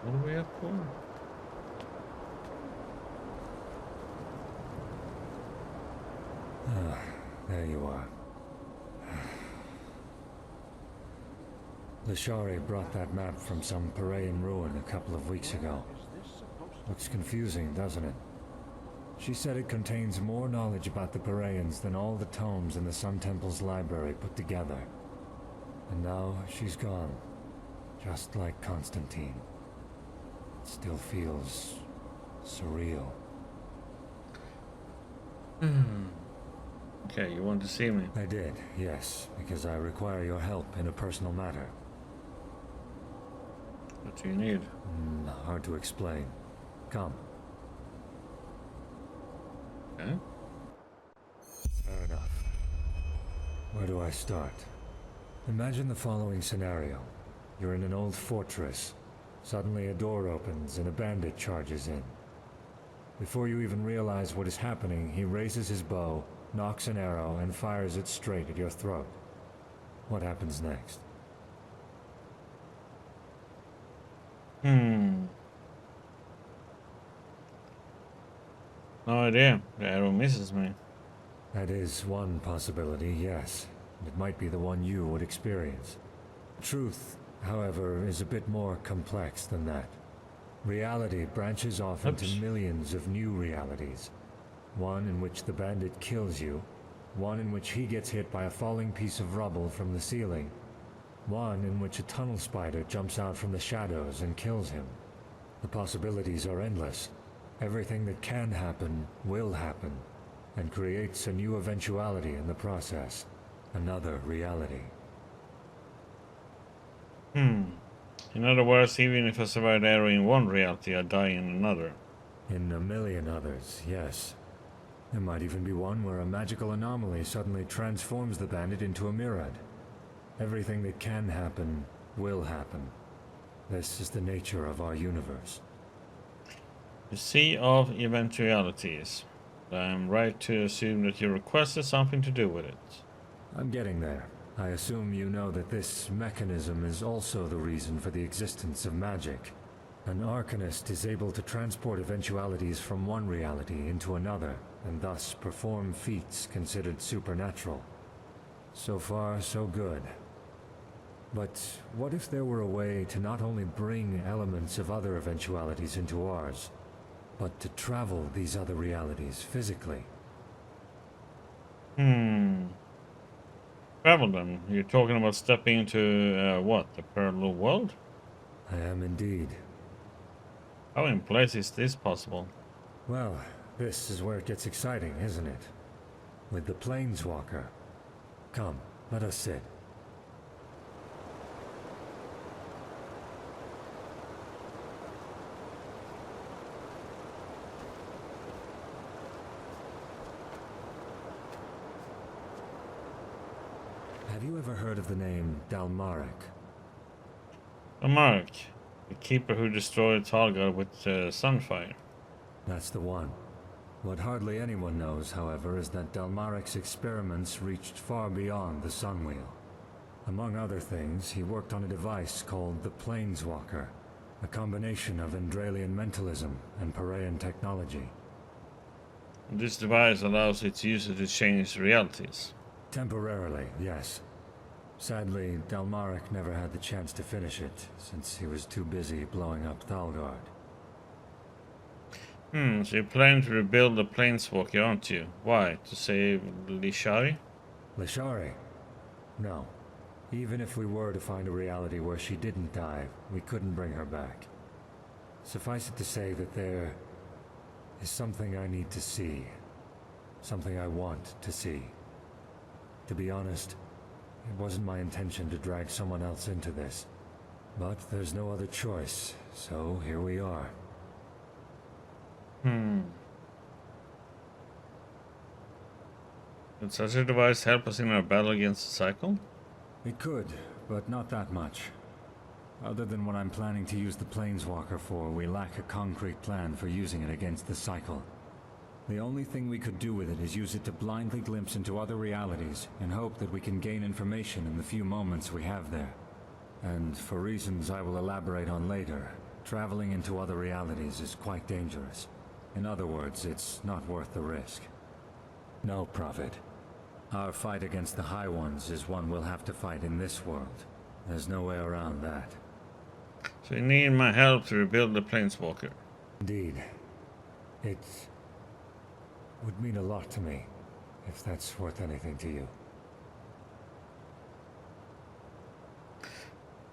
What are we up for? There you are. Lashari brought that map from some Parayan ruin a couple of weeks ago. Looks confusing, doesn't it? She said it contains more knowledge about the Parayans than all the tomes in the Sun Temple's library put together. And now she's gone. Just like Constantine. It still feels surreal. Okay, you want to see me? I did, yes, because I require your help in a personal matter. What do you need? Hard to explain. Come. Okay. Fair enough. Where do I start? Imagine the following scenario. You're in an old fortress. Suddenly a door opens and a bandit charges in. Before you even realize what is happening, he raises his bow, nocks an arrow, and fires it straight at your throat. What happens next? No idea. The arrow misses me. That is one possibility, yes. It might be the one you would experience. Truth, however, is a bit more complex than that. Reality branches off into millions of new realities. One in which the bandit kills you, one in which he gets hit by a falling piece of rubble from the ceiling, one in which a tunnel spider jumps out from the shadows and kills him. The possibilities are endless. Everything that can happen will happen, and creates a new eventuality in the process. Another reality. In other words, even if I survive the arrow in one reality, I die in another. In a million others, yes. There might even be one where a magical anomaly suddenly transforms the bandit into a Mirad. Everything that can happen will happen. This is the nature of our universe. The sea of eventualities. I'm right to assume that your request has something to do with it. I'm getting there. I assume you know that this mechanism is also the reason for the existence of magic. An arcanist is able to transport eventualities from one reality into another, and thus perform feats considered supernatural. So far, so good. But what if there were a way to not only bring elements of other eventualities into ours, but to travel these other realities physically? Travel them? You're talking about stepping into, what? The parallel world? I am indeed. How in place is this possible? Well, this is where it gets exciting, isn't it? With the Planeswalker. Come, let us sit. Have you ever heard of the name Dalmarek? Dalmarek, the keeper who destroyed Talgar with Sunfire. That's the one. What hardly anyone knows, however, is that Dalmarek's experiments reached far beyond the Sunwheel. Among other things, he worked on a device called the Planeswalker, a combination of Enderalian mentalism and Parayan technology. This device allows its user to change realities. Temporarily, yes. Sadly, Dalmarek never had the chance to finish it, since he was too busy blowing up Thalgard. So you're planning to rebuild the Planeswalker, aren't you? Why? To save Lishari? Lishari? No. Even if we were to find a reality where she didn't die, we couldn't bring her back. Suffice it to say that there is something I need to see. Something I want to see. To be honest, it wasn't my intention to drag someone else into this. But there's no other choice, so here we are. Would such a device help us in our battle against the cycle? It could, but not that much. Other than what I'm planning to use the Planeswalker for, we lack a concrete plan for using it against the cycle. The only thing we could do with it is use it to blindly glimpse into other realities and hope that we can gain information in the few moments we have there. And for reasons I will elaborate on later, traveling into other realities is quite dangerous. In other words, it's not worth the risk. No, Prophet. Our fight against the High Ones is one we'll have to fight in this world. There's no way around that. So you need my help to rebuild the Planeswalker. Indeed. It would mean a lot to me, if that's worth anything to you.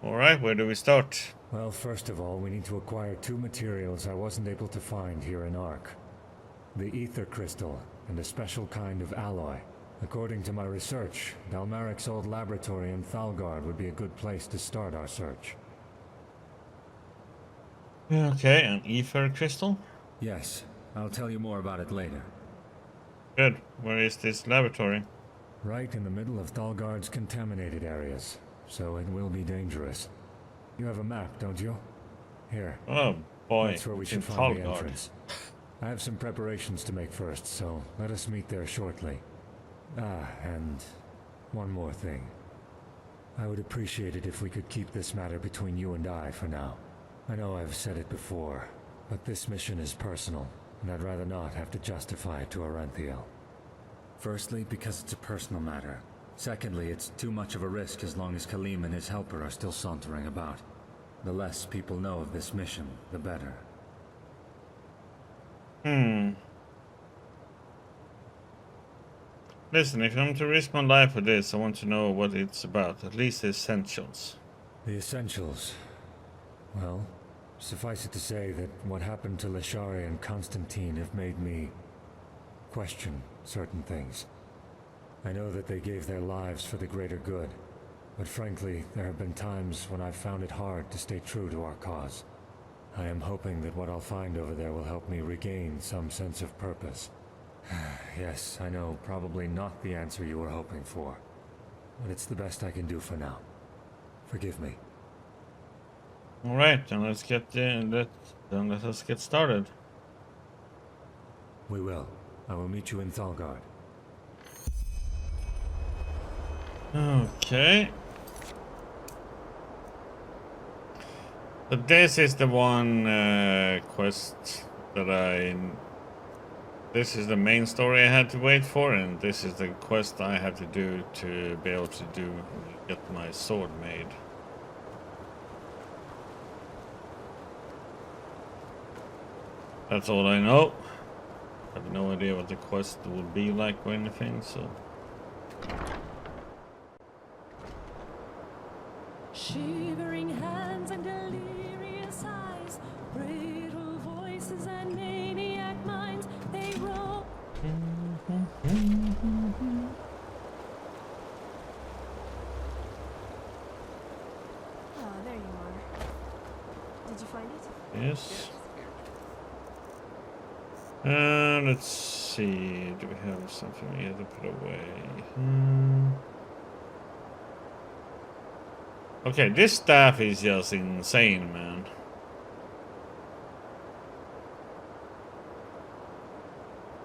Alright, where do we start? Well, first of all, we need to acquire 2 materials I wasn't able to find here in Ark. The Ether Crystal, and a special kind of alloy. According to my research, Dalmaric's old laboratory in Thalgard would be a good place to start our search. Okay, an ether crystal? Yes, I'll tell you more about it later. Good. Where is this laboratory? Right in the middle of Thalgard's contaminated areas, so it will be dangerous. You have a map, don't you? Here. Oh boy, that's where we should find the entrance. I have some preparations to make first, so let us meet there shortly. And one more thing. I would appreciate it if we could keep this matter between you and I for now. I know I've said it before, but this mission is personal, and I'd rather not have to justify it to Aranthiel. Firstly, because it's a personal matter. Secondly, it's too much of a risk as long as Khalim and his helper are still sauntering about. The less people know of this mission, the better. Listen, if I'm to risk my life for this, I want to know what it's about, at least the essentials. The essentials? Well, suffice it to say that what happened to Lashari and Constantine have made me question certain things. I know that they gave their lives for the greater good, but frankly, there have been times when I've found it hard to stay true to our cause. I am hoping that what I'll find over there will help me regain some sense of purpose. Yes, I know, probably not the answer you were hoping for, but it's the best I can do for now. Forgive me. Alright, then let's get let us get started. We will. I will meet you in Thalgard. Okay. But this is the one quest that this is the main story I had to wait for, and this is the quest I have to do to be able to get my sword made. That's all I know. I have no idea what the quest will be like or anything, so... Shivering hands and delirious eyes, brittle voices and maniac minds, they roll. Oh, there you are. Did you find it? Yes. Let's see. Do we have something we have to put away? Okay, this staff is just insane, man.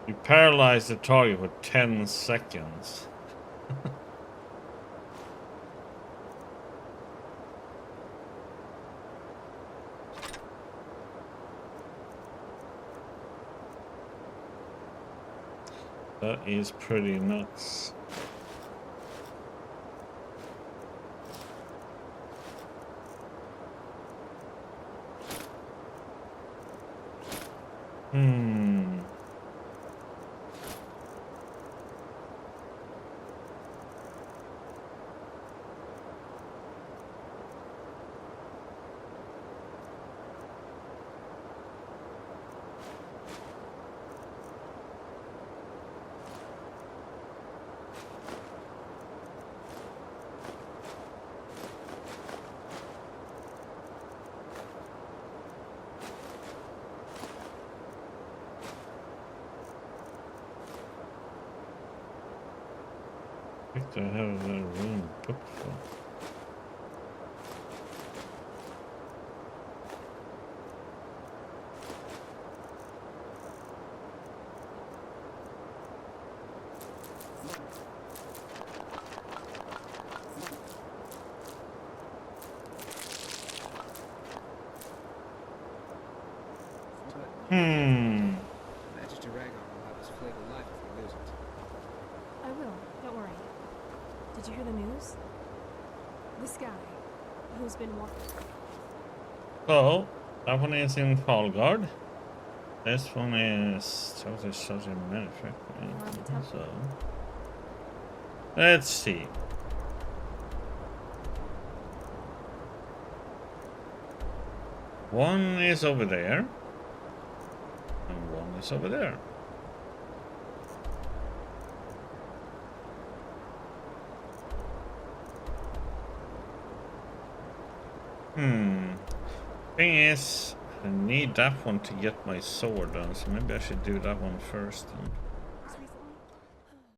You paralyze the target for 10 seconds. That is pretty nuts. What the hell is that room booked for? Did you hear the news? This guy, who's been So, that one is in Falgard. This one is such a manufacturing. So, let's see. One is over there, and one is over there. Thing is, I need that one to get my sword done, so maybe I should do that one first.